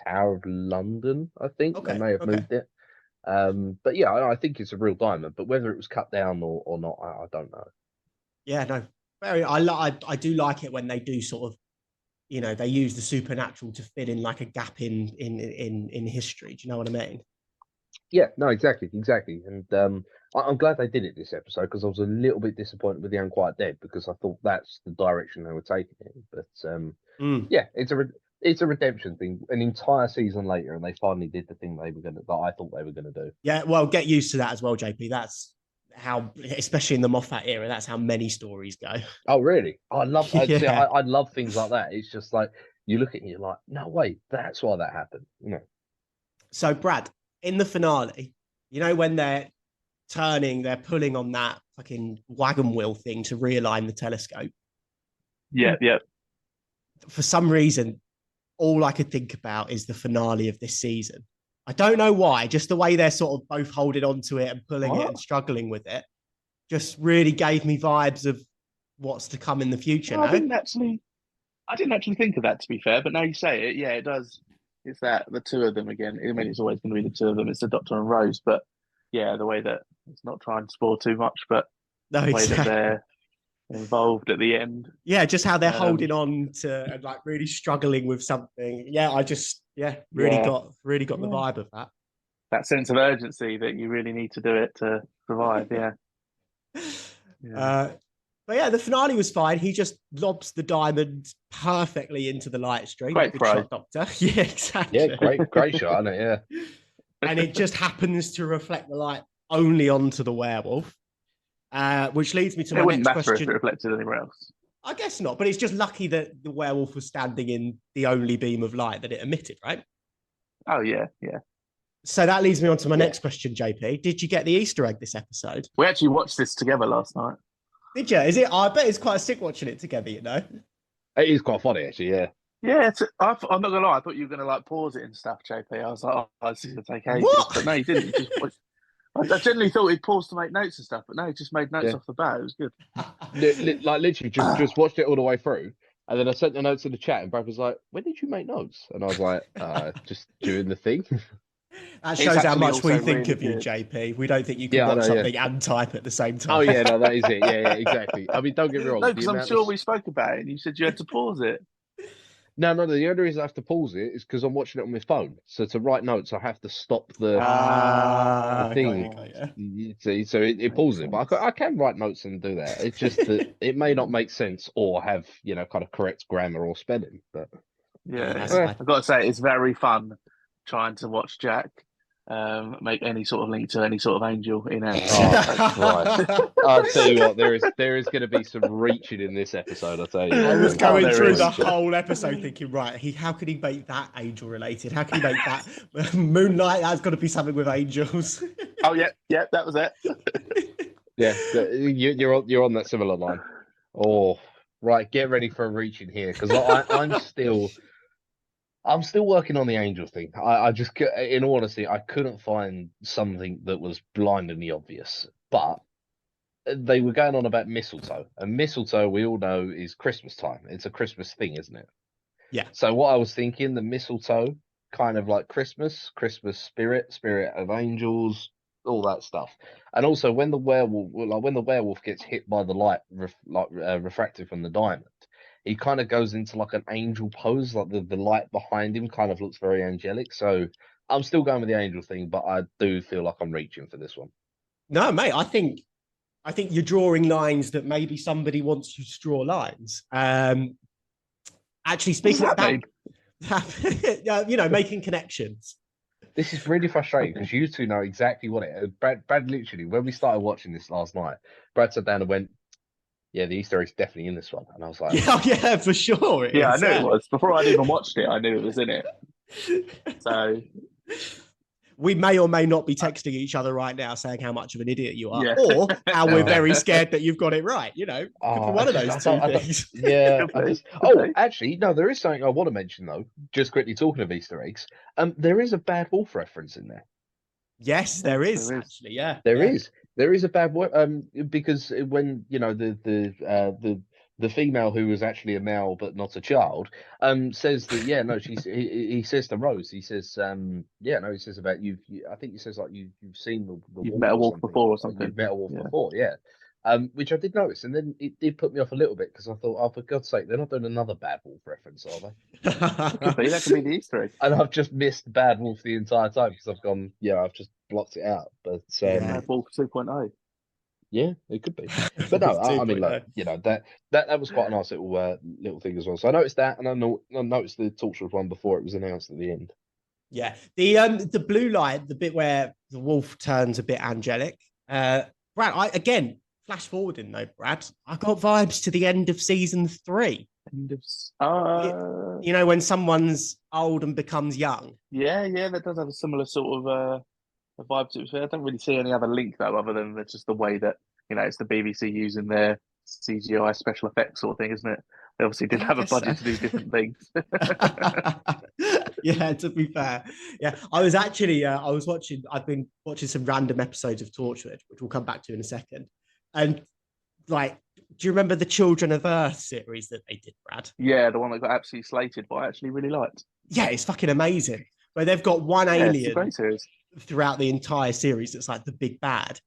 B: Tower of London. I think they may have moved it. But yeah, I think it's a real diamond. But whether it was cut down or not, I don't know.
A: Yeah, no, I do like it when they do sort of, they use the supernatural to fit in like a gap in history. Do you know what I mean?
B: Yeah, no, exactly. And I'm glad they did it this episode because I was a little bit disappointed with the Unquiet Dead because I thought that's the direction they were taking it. But yeah, it's a redemption thing. An entire season later, and they finally did the thing that I thought they were gonna do.
A: Yeah, well, get used to that as well, JP. That's how, especially in the Moffat era, that's how many stories go.
B: Oh, really? I love. I love things like that. It's just like you look at it and you're like, no way, that's why that happened.
A: So, Brad, in the finale, when they're pulling on that fucking wagon wheel thing to realign the telescope.
D: Yeah.
A: For some reason, all I could think about is the finale of this season. I don't know why, just the way they're sort of both holding onto it and pulling it and struggling with it just really gave me vibes of what's to come in the future.
D: No, I didn't actually think of that, to be fair, but now you say it, yeah, it does. It's the two of them again. I mean, it's always going to be the two of them. It's the Doctor and Rose, but yeah, the way that it's not trying to spoil too much, but the way that they're involved at the end.
A: Yeah, just how they're holding on to and like really struggling with something. Yeah, I just really got the vibe of that.
D: That sense of urgency that you really need to do it to survive. Yeah.
A: But yeah, the finale was fine. He just lobs the diamond perfectly into the light stream.
D: Great
A: shot, Doctor. Yeah, exactly.
B: Yeah, great shot, isn't it? Yeah.
A: And it just happens to reflect the light only onto the werewolf. Which leads me to my next question. It wouldn't matter if
D: it reflected anywhere else.
A: I guess not, but it's just lucky that the werewolf was standing in the only beam of light that it emitted, right?
D: Oh, yeah.
A: So that leads me on to my next question, JP. Did you get the Easter egg this episode?
D: We actually watched this together last night.
A: Did you? Is it? I bet it's quite sick watching it together,
B: It is quite funny, actually, yeah.
D: Yeah, I'm not going to lie. I thought you were going to like pause it and stuff, JP. I was like, this is going to take ages.
A: What?
D: But no, you didn't. You just watched. I generally thought he'd pause to make notes and stuff, but no, he just made notes off the bat. It was good.
B: Like literally, just watched it all the way through, and then I sent the notes in the chat, and Brad was like, "When did you make notes?" And I was like, "Just doing the thing."
A: That shows how much we think of you, JP. We don't think you can watch something and type at the same time.
B: Oh yeah, no, that is it. Yeah, exactly. I mean, don't get me wrong.
D: No, because I'm sure we spoke about it, and you said you had to pause it.
B: No. The only reason I have to pause it is because I'm watching it on my phone. So to write notes, I have to stop the thing. So it pauses it. But I can write notes and do that. It's just that it may not make sense or have kind of correct grammar or spelling. But
D: yeah, I've got to say it's very fun trying to watch Jack make any sort of link to any sort of angel in it.
B: I'll tell you what, there is going to be some reaching in this episode. I'll tell you.
A: I was going through the whole episode thinking, right, how can he make that angel related? How can he make that Moonlight? That's got to be something with angels.
D: Oh yeah, that was it.
B: Yeah, you're on that similar line. Oh, right, get ready for a reaching here because I'm still working on the angel thing. I just, in all honesty, I couldn't find something that was blindingly obvious. But they were going on about mistletoe. And mistletoe, we all know, is Christmas time. It's a Christmas thing, isn't it?
A: Yeah.
B: So what I was thinking, the mistletoe, kind of like Christmas spirit of angels, all that stuff. And also when the werewolf gets hit by the light, refracted from the diamond,
C: he kind of goes into like an angel pose, like the light behind him kind of looks very angelic. So I'm still going with the angel thing, but I do feel like I'm reaching for this one.
A: No, mate, I think you're drawing lines that maybe somebody wants you to draw lines. Actually, speaking of that, making connections.
C: This is really frustrating because you two know exactly what it is. Brad literally, when we started watching this last night, Brad sat down and went, yeah, the Easter egg's definitely in this one. And I was like,
A: yeah, for sure.
D: I knew it was. Before I'd even watched it, I knew it was in it. So
A: we may or may not be texting each other right now saying how much of an idiot you are,
D: Yeah.
A: or how we're very scared that you've got it right. Could be one of those two things.
C: Yeah.
D: Could be.
C: Actually, no, there is something I want to mention though. Just quickly talking of Easter eggs, there is a Bad Wolf reference in there.
A: Yes, there is actually. Yeah,
C: There is a bad word. Because when the female who was actually a male but not a child, says that he says to Rose, he says he says about I think he says like you've seen the
D: You've
C: wolf
D: met a
C: or
D: wolf
C: something,
D: before or something.
C: You've met a wolf before, yeah. Which I did notice, and then it did put me off a little bit because I thought, oh, for God's sake, they're not doing another Bad Wolf reference, are they?
D: That could be the Easter egg.
C: And I've just missed Bad Wolf the entire time because I've gone, I've just blocked it out. But
D: Bad Wolf 2.0.
C: yeah, it could be. But no, I mean, look, that was quite a nice little thing as well. So I noticed that, and I noticed the torturous one before it was announced at the end.
A: Yeah, the blue light, the bit where the wolf turns a bit angelic. Brad, flash forwarding though, Brad, I got vibes to the end of season 3. When someone's old and becomes young.
D: Yeah, that does have a similar sort of a vibe to it. I don't really see any other link though, other than just the way that it's the BBC using their CGI special effects sort of thing, isn't it? They obviously didn't have a budget to do different things.
A: Yeah, to be fair. Yeah, I was actually I've been watching some random episodes of Torchwood, which we'll come back to in a second. And like, do you remember the Children of Earth series that they did, Brad?
D: Yeah, the one that got absolutely slated, but I actually really liked.
A: Yeah, it's fucking amazing. Where they've got one alien
D: great series
A: throughout the entire series that's like the big bad.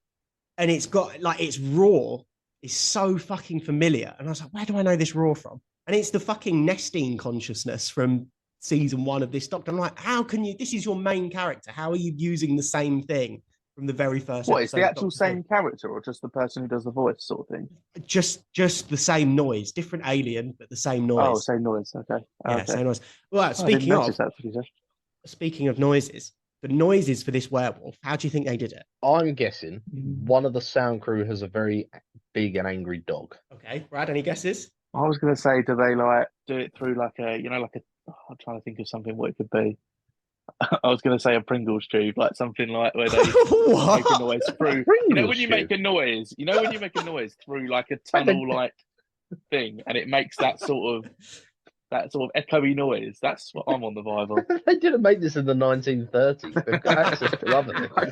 A: And it's got like its roar is so fucking familiar. And I was like, where do I know this roar from? And it's the fucking Nestine consciousness from season 1 of this Doctor. I'm like, how can you? This is your main character. How are you using the same thing from the very first?
D: What, it's the actual same character, or just the person who does the voice, sort of thing?
A: Just the same noise, different alien, but the same noise.
D: Oh, same noise. Okay.
A: Yeah, same noise. Well, speaking of noises, the noises for this werewolf, how do you think they did it?
C: I'm guessing one of the sound crew has a very big and angry dog.
A: Okay, Brad, any guesses?
D: I was going to say, do they like do it through like a, I'm trying to think of something what it could be. I was going to say a Pringles tube, like something like where they make a noise through. When you make a noise, through like a tunnel like thing, and it makes that sort of echoey noise. That's what I'm on the vibe of.
C: They didn't make this in the 1930s. They've got access to other things.
D: I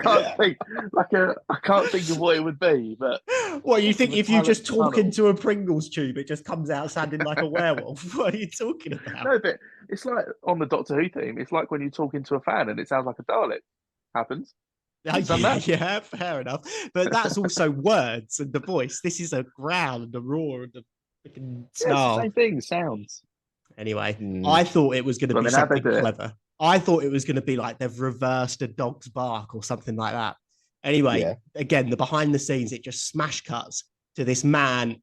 D: can't think of what it would be, but
A: what you think if you just talk into a Pringles tube, it just comes out sounding like a werewolf? What are you talking about?
D: No, but it's like on the Doctor Who theme. It's like when you talk into a fan and it sounds like a Dalek. Happens.
A: Yeah, fair enough. But that's also words and the voice. This is a growl and a roar and a freaking snarl.
D: Same thing. Sounds.
A: Anyway, I thought it was going to be something clever. I thought it was going to be like they've reversed a dog's bark or something like that. Anyway, again, the behind the scenes, it just smash cuts to this man,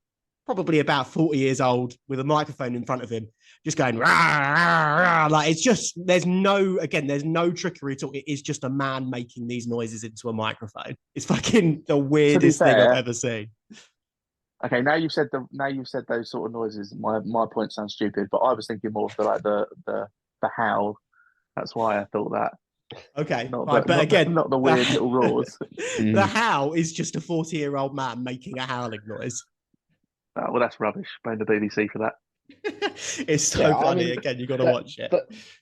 A: probably about 40 years old, with a microphone in front of him, just going, rah, rah, rah. Like, it's just, there's no trickery at all. It is just a man making these noises into a microphone. It's fucking the weirdest thing I've ever seen.
D: Okay, now you've said those sort of noises. My point sounds stupid, but I was thinking more of the howl. That's why I thought that.
A: Okay,
D: but again, not the weird little roars.
A: The howl is just a 40-year-old man making a howling noise.
D: Oh, well, that's rubbish. Blame the BBC for that.
A: It's so funny. Again, you got to watch it.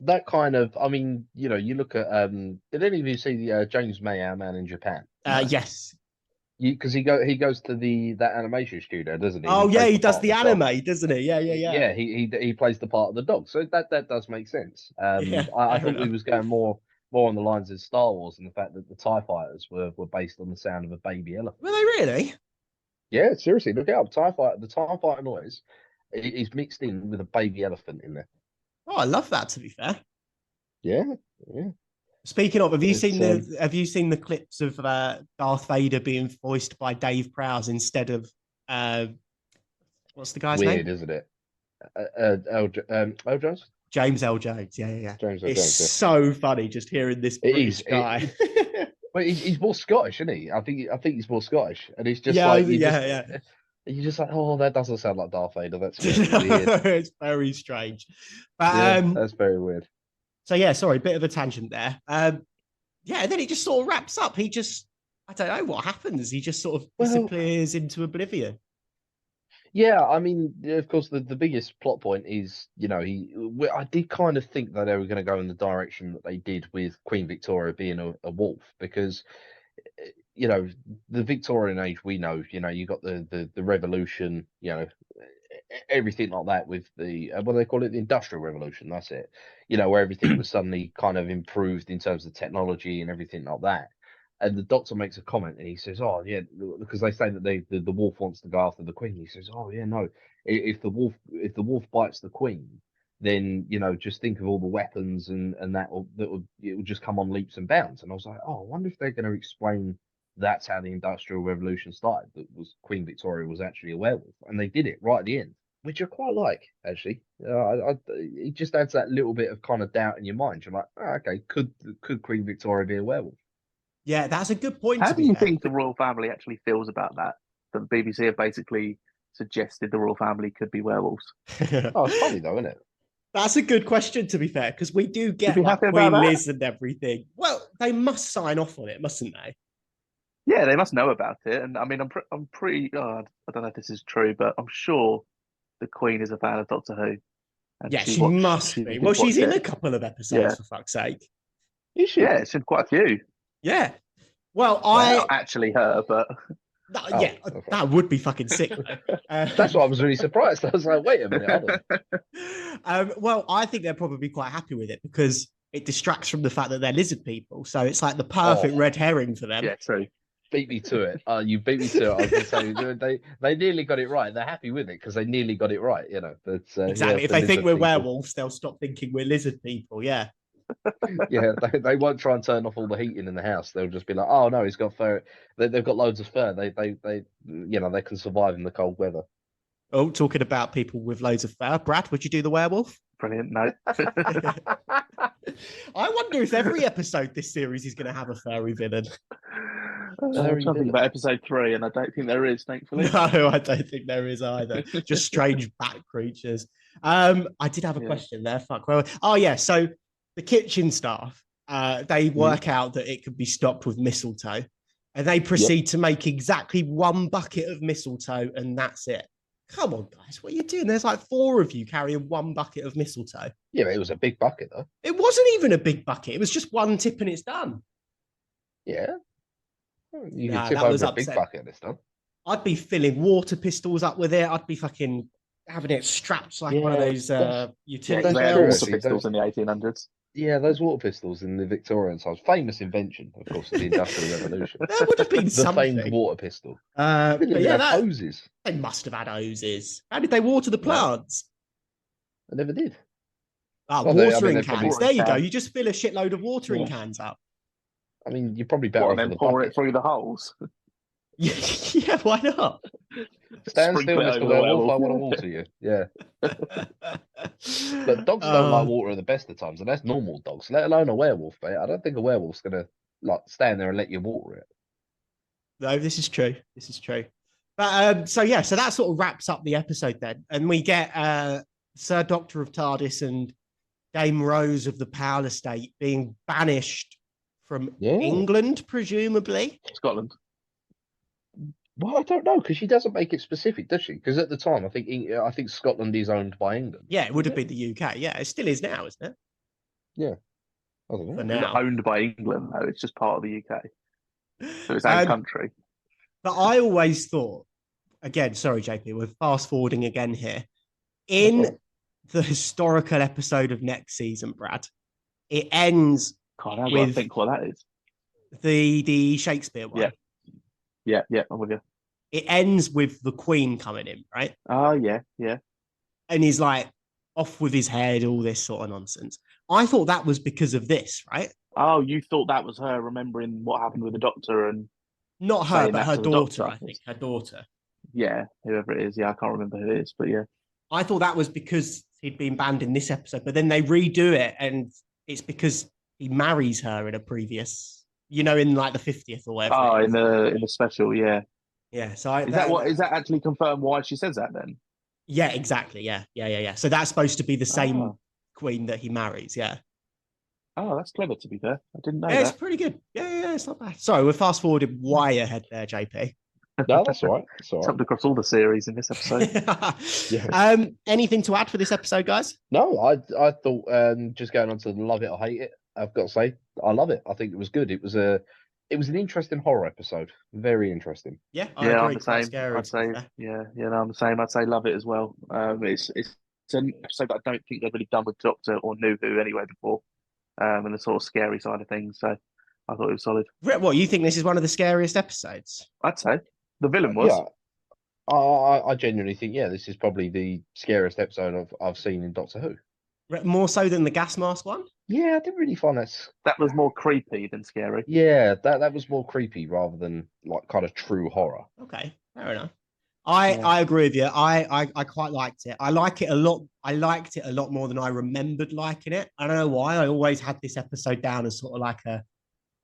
C: That kind of, you look at. Did any of you see the James May, Our Man in Japan?
A: Yes.
C: Because he goes to that animation studio, doesn't he?
A: Oh yeah, he does the anime, doesn't he? Yeah.
C: Yeah, he plays the part of the dog, so that does make sense. I thought he was going more on the lines of Star Wars and the fact that the TIE fighters were based on the sound of a baby elephant.
A: Were they really?
C: Yeah, seriously, look it up. The TIE fighter noise. He's mixed in with a baby elephant in there.
A: Oh, I love that. To be fair.
C: Yeah, yeah.
A: Speaking of, have you
C: It's,
A: seen the clips of Darth Vader being voiced by Dave Prowse instead of what's the guy's
C: weird,
A: name?
C: isn't it? L. Jones?
A: James L. Jones. Yeah.
C: James L.
A: It's
C: Jones. Yeah.
A: so funny just hearing this
C: It
A: British
C: is.
A: guy.
C: But he's more Scottish, isn't he? I think he's more Scottish, and it's just
A: Yeah,
C: like
A: yeah.
C: you're just like, oh, that doesn't sound like Darth Vader. That's very weird.
A: It's very strange. But
C: Yeah, that's very weird.
A: so yeah, sorry, bit of a tangent there. Yeah, and then it just sort of wraps up. I don't know what happens. He just sort of disappears into oblivion.
C: Yeah, I mean, of course, the biggest plot point is, I did kind of think that they were going to go in the direction that they did with Queen Victoria being a wolf, because, the Victorian age, we know, you got the revolution, everything like that with the, what do they call it? The Industrial Revolution, that's it. Where everything was suddenly kind of improved in terms of technology and everything like that. And the Doctor makes a comment, and he says, "Oh yeah," because they say that the wolf wants to go after the Queen. He says, "Oh yeah, no. If the wolf bites the Queen, then just think of all the weapons and it will just come on leaps and bounds." And I was like, "Oh, I wonder if they're going to explain that's how the Industrial Revolution started. That was Queen Victoria was actually a werewolf, and they did it right at the end, which I quite like actually. It just adds that little bit of kind of doubt in your mind. You're like, oh, okay, could Queen Victoria be a werewolf?"
A: Yeah, that's a good point.
D: How do you think the royal family actually feels about that? That the BBC have basically suggested the royal family could be werewolves.
C: Oh, it's funny though, isn't it?
A: That's a good question, to be fair, because we do get like Queen Liz and everything. Well, they must sign off on it, mustn't they?
D: Yeah, they must know about it. And I mean, I'm pretty. I don't know if this is true, but I'm sure the Queen is a fan of Doctor Who.
A: And yeah, she must be. Well, she's in a couple of episodes, for fuck's sake.
D: Is she? Yeah, it's in quite a few.
A: Yeah. Well,
D: not actually her, but
A: that would be fucking sick.
C: That's why I was really surprised. I was like, wait a minute.
A: Well, I think they're probably quite happy with it because it distracts from the fact that they're lizard people. So it's like the perfect red herring for them.
D: Yeah, true.
C: Beat me to it. You beat me to it. I was going to say they nearly got it right. They're happy with it because they nearly got it right. But
A: exactly. If they think we're werewolves, they'll stop thinking we're lizard people. Yeah.
C: Yeah, they won't try and turn off all the heating in the house. They'll just be like, "Oh no, he's got fur. They've got loads of fur. They can survive in the cold weather."
A: Oh, talking about people with loads of fur, Brad, would you do the werewolf?
D: Brilliant. No.
A: I wonder if every episode this series is going to have a furry villain.
D: I'm trying to think about episode 3, and I don't think there is, thankfully.
A: No, I don't think there is either. Just strange bat creatures. I did have a question there. Fuck. Well, oh yeah. So the kitchen staff, they work out that it could be stopped with mistletoe, and they proceed to make exactly 1 bucket of mistletoe, and that's it. Come on, guys, what are you doing? There's like 4 of you carrying 1 bucket of mistletoe.
C: Yeah, but it was a big bucket, though.
A: It wasn't even a big bucket. It was just 1 tip and it's done.
C: Yeah. You can tip over a big bucket this time.
A: I'd be filling water pistols up with it. I'd be fucking having it strapped like one of those utility belts.
D: Water pistols in the 1800s.
C: Yeah, those water pistols in the Victorian times. Famous invention, of course, of the Industrial Revolution.
A: There would have been something.
C: The famed water pistol.
A: But yeah,
C: hoses.
A: They must have had hoses. How did they water the plants?
C: I never did.
A: Watering cans. There you go. You just fill a shitload of watering cans up.
C: I mean, you're probably better off
D: and then pour it through the holes.
A: Yeah, why not?
C: Stand still, Mr. Werewolf. I want to water you. Yeah. But dogs don't like water at the best of times, and that's normal dogs, let alone a werewolf. Mate. I don't think a werewolf's gonna stand there and let you water it.
A: No, this is true. This is true. But so that sort of wraps up the episode then, and we get Sir Doctor of TARDIS and Dame Rose of the Powell Estate being banished from England, presumably
D: Scotland.
C: Well, I don't know because she doesn't make it specific, does she? Because at the time, I think Scotland is owned by England.
A: Yeah, it would have been the UK. Yeah, it still is now, isn't it?
C: Yeah, I don't know.
D: It's not owned by England though; it's just part of the UK. So it's own country.
A: But I always thought, again, sorry, JP, we're fast forwarding again here. In the historical episode of next season, Brad, it ends
D: with I think what that is.
A: The Shakespeare one.
D: Yeah, I'm with you.
A: It ends with the Queen coming in, right?
D: Oh, yeah.
A: and he's like off with his head, all this sort of nonsense. I thought that was because of this, right?
D: Oh, you thought that was her remembering what happened with the doctor and
A: Not her,
D: saying
A: but
D: that
A: her
D: to the
A: daughter,
D: doctor.
A: I think. Her daughter.
D: Yeah, whoever it is. Yeah, I can't remember who it is, but yeah.
A: I thought that was because he'd been banned in this episode, but then they redo it, and it's because he marries her in a previous, in like the 50th or whatever.
D: Oh, in the special, yeah.
A: Yeah. So
D: Is that actually confirmed why she says that then?
A: Yeah, exactly. Yeah. So that's supposed to be the same queen that he marries. Yeah.
D: Oh, that's clever. To be fair, I didn't know
A: Yeah, it's
D: that.
A: pretty good. Yeah, it's not bad. Sorry, we're fast forwarded way ahead there, JP.
B: No, that's all right. That's all right.
D: Jumped across all the series in this episode.
B: Yeah.
A: Anything to add for this episode, guys?
B: No, I thought just going on to love it or hate it, I've got to say I love it. I think it was good. It was an interesting horror episode. Very interesting.
A: Yeah, I
D: Yeah,
A: agree.
D: I'm the
A: Quite
D: same.
A: scary,
D: I'd say, no, I'm the same. I'd say love it as well. It's an episode that I don't think they've really done with Doctor or New Who anyway before, and the sort of scary side of things. So I thought it was solid.
A: What, you think this is one of the scariest episodes?
D: I'd say the villain was.
B: Yeah, I genuinely think this is probably the scariest episode I've seen in Doctor Who.
A: More so than the gas mask one?
B: Yeah, I didn't really find
D: that was more creepy than scary.
B: Yeah, that was more creepy rather than like kind of true horror.
A: Okay, fair enough. I agree with you. I quite liked it. I like it a lot. I liked it a lot more than I remembered liking it. I don't know why. I always had this episode down as sort of like a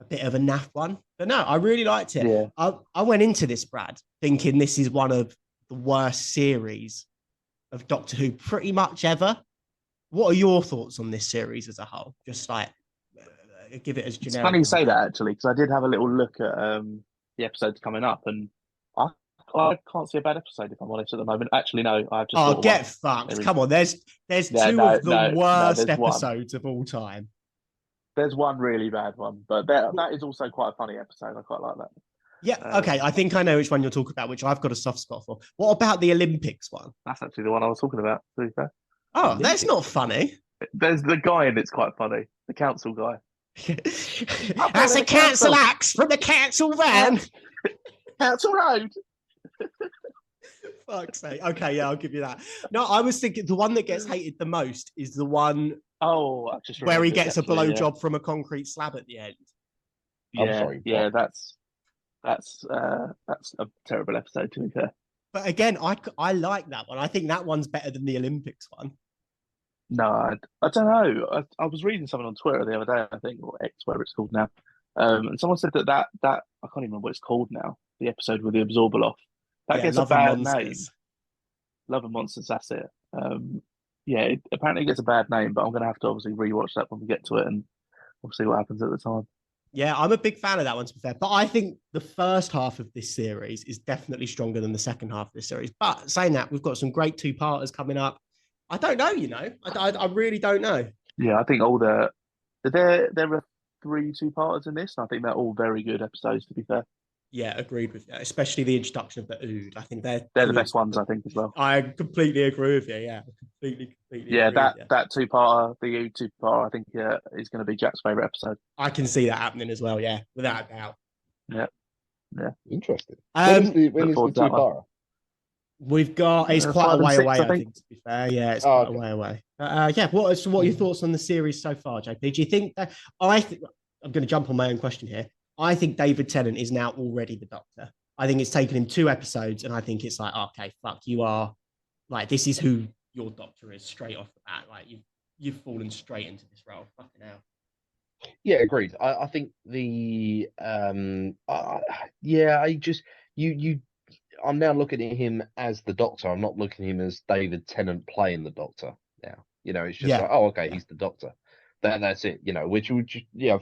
A: bit of a naff one. But no, I really liked it.
D: Yeah.
A: I went into this, Brad, thinking this is one of the worst series of Doctor Who pretty much ever. What are your thoughts on this series as a whole? Just like give it as generic.
D: It's funny you say that actually, because I did have a little look at the episodes coming up, and I can't see a bad episode if I'm honest at the moment. Actually, no, I've just.
A: Oh, get fucked! Come on, there's two of the worst episodes of all time.
D: There's one really bad one, but that is also quite a funny episode. I quite like that.
A: Yeah, okay. I think I know which one you're talking about, which I've got a soft spot for. What about the Olympics one?
D: That's actually the one I was talking about, to be fair.
A: Oh, that's not funny.
D: There's the guy in it's quite funny. The council guy.
A: That's a council axe from the council van.
D: Council road.
A: Fuck's sake. Okay, yeah, I'll give you that. No, I was thinking the one that gets hated the most is the one where he gets a blowjob from a concrete slab at the end.
D: Yeah, I'm sorry, yeah, that's a terrible episode, to be fair.
A: But again, I like that one. I think that one's better than the Olympics one.
D: No, I don't know. I was reading something on Twitter the other day, I think, or X, whatever it's called now. And someone said that I can't even remember what it's called now. The episode with the Absorbaloff. That gets a bad name. Love and Monsters, that's it. It apparently gets a bad name, but I'm going to have to obviously rewatch that when we get to it, and we'll see what happens at the time.
A: Yeah, I'm a big fan of that one, to be fair. But I think the first half of this series is definitely stronger than the second half of this series. But saying that, we've got some great two-parters coming up. I don't know, I really don't know.
D: Yeah, I think there are 3 two-parters in this, and I think they're all very good episodes, to be fair.
A: Yeah, agreed with you. Especially the introduction of the Ood. I think they're
D: the best ones, I think, as well.
A: I completely agree with you. Yeah, completely.
D: Yeah, that two-parter, the Ood two-parter, I think is going to be Jack's favourite episode.
A: I can see that happening as well. Yeah, without a doubt.
D: Yeah.
B: Interesting. When is the two-parter?
A: We've got. It's quite a way away. I think, to be fair. Yeah, it's quite a way away. What are your thoughts on the series so far, JP? Do you think that I'm going to jump on my own question here. I think David Tennant is now already the Doctor. I think it's taken him 2 episodes, and I think it's like, okay, fuck, you are like, this is who your Doctor is straight off the bat. Like you've fallen straight into this role. Fucking hell.
B: Yeah, agreed. I think I'm now looking at him as the Doctor. I'm not looking at him as David Tennant playing the Doctor now. It's just like, oh, okay, he's the Doctor. That's it, which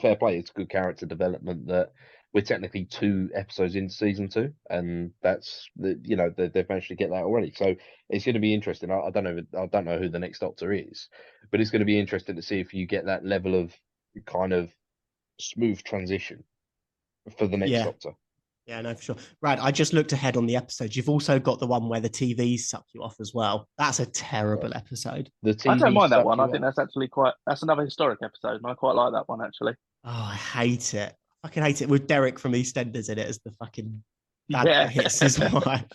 B: fair play. It's good character development that we're technically 2 episodes into season 2, and that's they've managed to get that already. So it's going to be interesting. I don't know who the next Doctor is, but it's going to be interesting to see if you get that level of kind of smooth transition for the next Doctor.
A: Yeah, no, for sure. Brad, I just looked ahead on the episodes. You've also got the one where the TVs suck you off as well. That's a terrible episode.
D: I don't mind that one. I think that's actually that's another historic episode, and I quite like that one, actually.
A: Oh, I hate it. I fucking hate it with Derek from EastEnders in it as the fucking dad that hits his wife.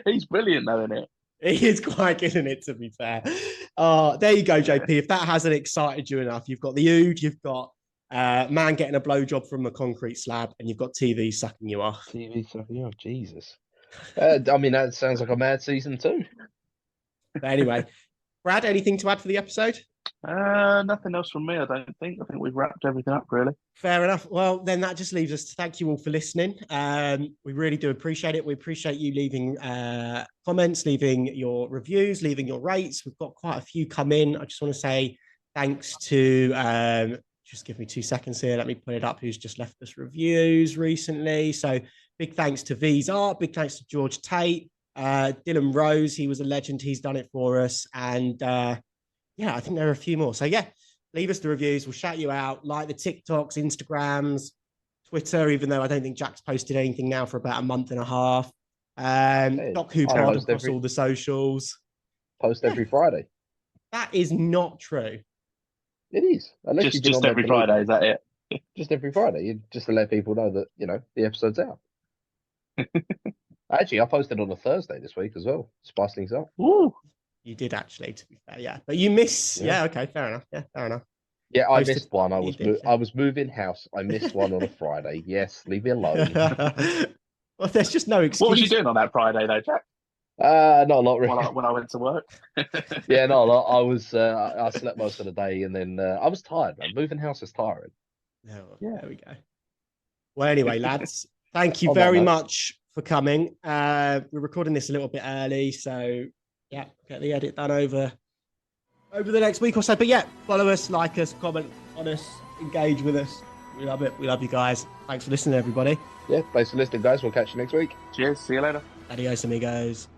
D: He's brilliant, though, isn't it?
A: He is quite good in it, to be fair. There you go, JP. If that hasn't excited you enough, you've got the Ood, you've got man getting a blowjob from a concrete slab, and you've got TV sucking you off.
B: TV sucking you off, Jesus. I mean, that sounds like a mad season 2.
A: But anyway, Brad, anything to add for the episode?
D: Nothing else from me, I don't think. I think we've wrapped everything up, really.
A: Fair enough. Well, then that just leaves us to thank you all for listening. We really do appreciate it. We appreciate you leaving comments, leaving your reviews, leaving your rates. We've got quite a few come in. I just want to say thanks to, just give me 2 seconds here. Let me put it up, who's just left us reviews recently. So big thanks to V's Art. Big thanks to George Tate. Dylan Rose, he was a legend. He's done it for us. And yeah, I think there are a few more. So yeah, leave us the reviews. We'll shout you out. Like the TikToks, Instagrams, Twitter, even though I don't think Jack's posted anything now for about a month and a half. Doc Who Pod across all the socials.
B: Post every Friday.
A: That is not true.
B: It is. Unless
D: Just every Friday, is that it?
B: Just every Friday, just to let people know that, the episode's out. Actually, I posted on a Thursday this week as well. Spice things up.
D: Ooh.
A: You did actually, to be fair, yeah. But you miss, yeah, okay, fair enough. Yeah, fair enough.
B: Yeah, I missed one. I was moving house. I missed one on a Friday. Yes, leave me alone.
A: Well, there's just no excuse.
D: What were you doing on that Friday, though, Jack?
B: Not a lot, really.
D: When I went to work.
B: Yeah, not a lot. I was, I slept most of the day, and then I was tired, man. Moving house is tiring.
A: Yeah, there we go. Well, anyway, lads, thank you very much for coming. We're recording this a little bit early, so yeah, get the edit done over the next week or so. But yeah, follow us, like us, comment on us, engage with us. We love it. We love you guys. Thanks for listening, everybody.
B: Yeah, thanks for listening, guys. We'll catch you next week.
D: Cheers. See you later.
A: Adios, amigos.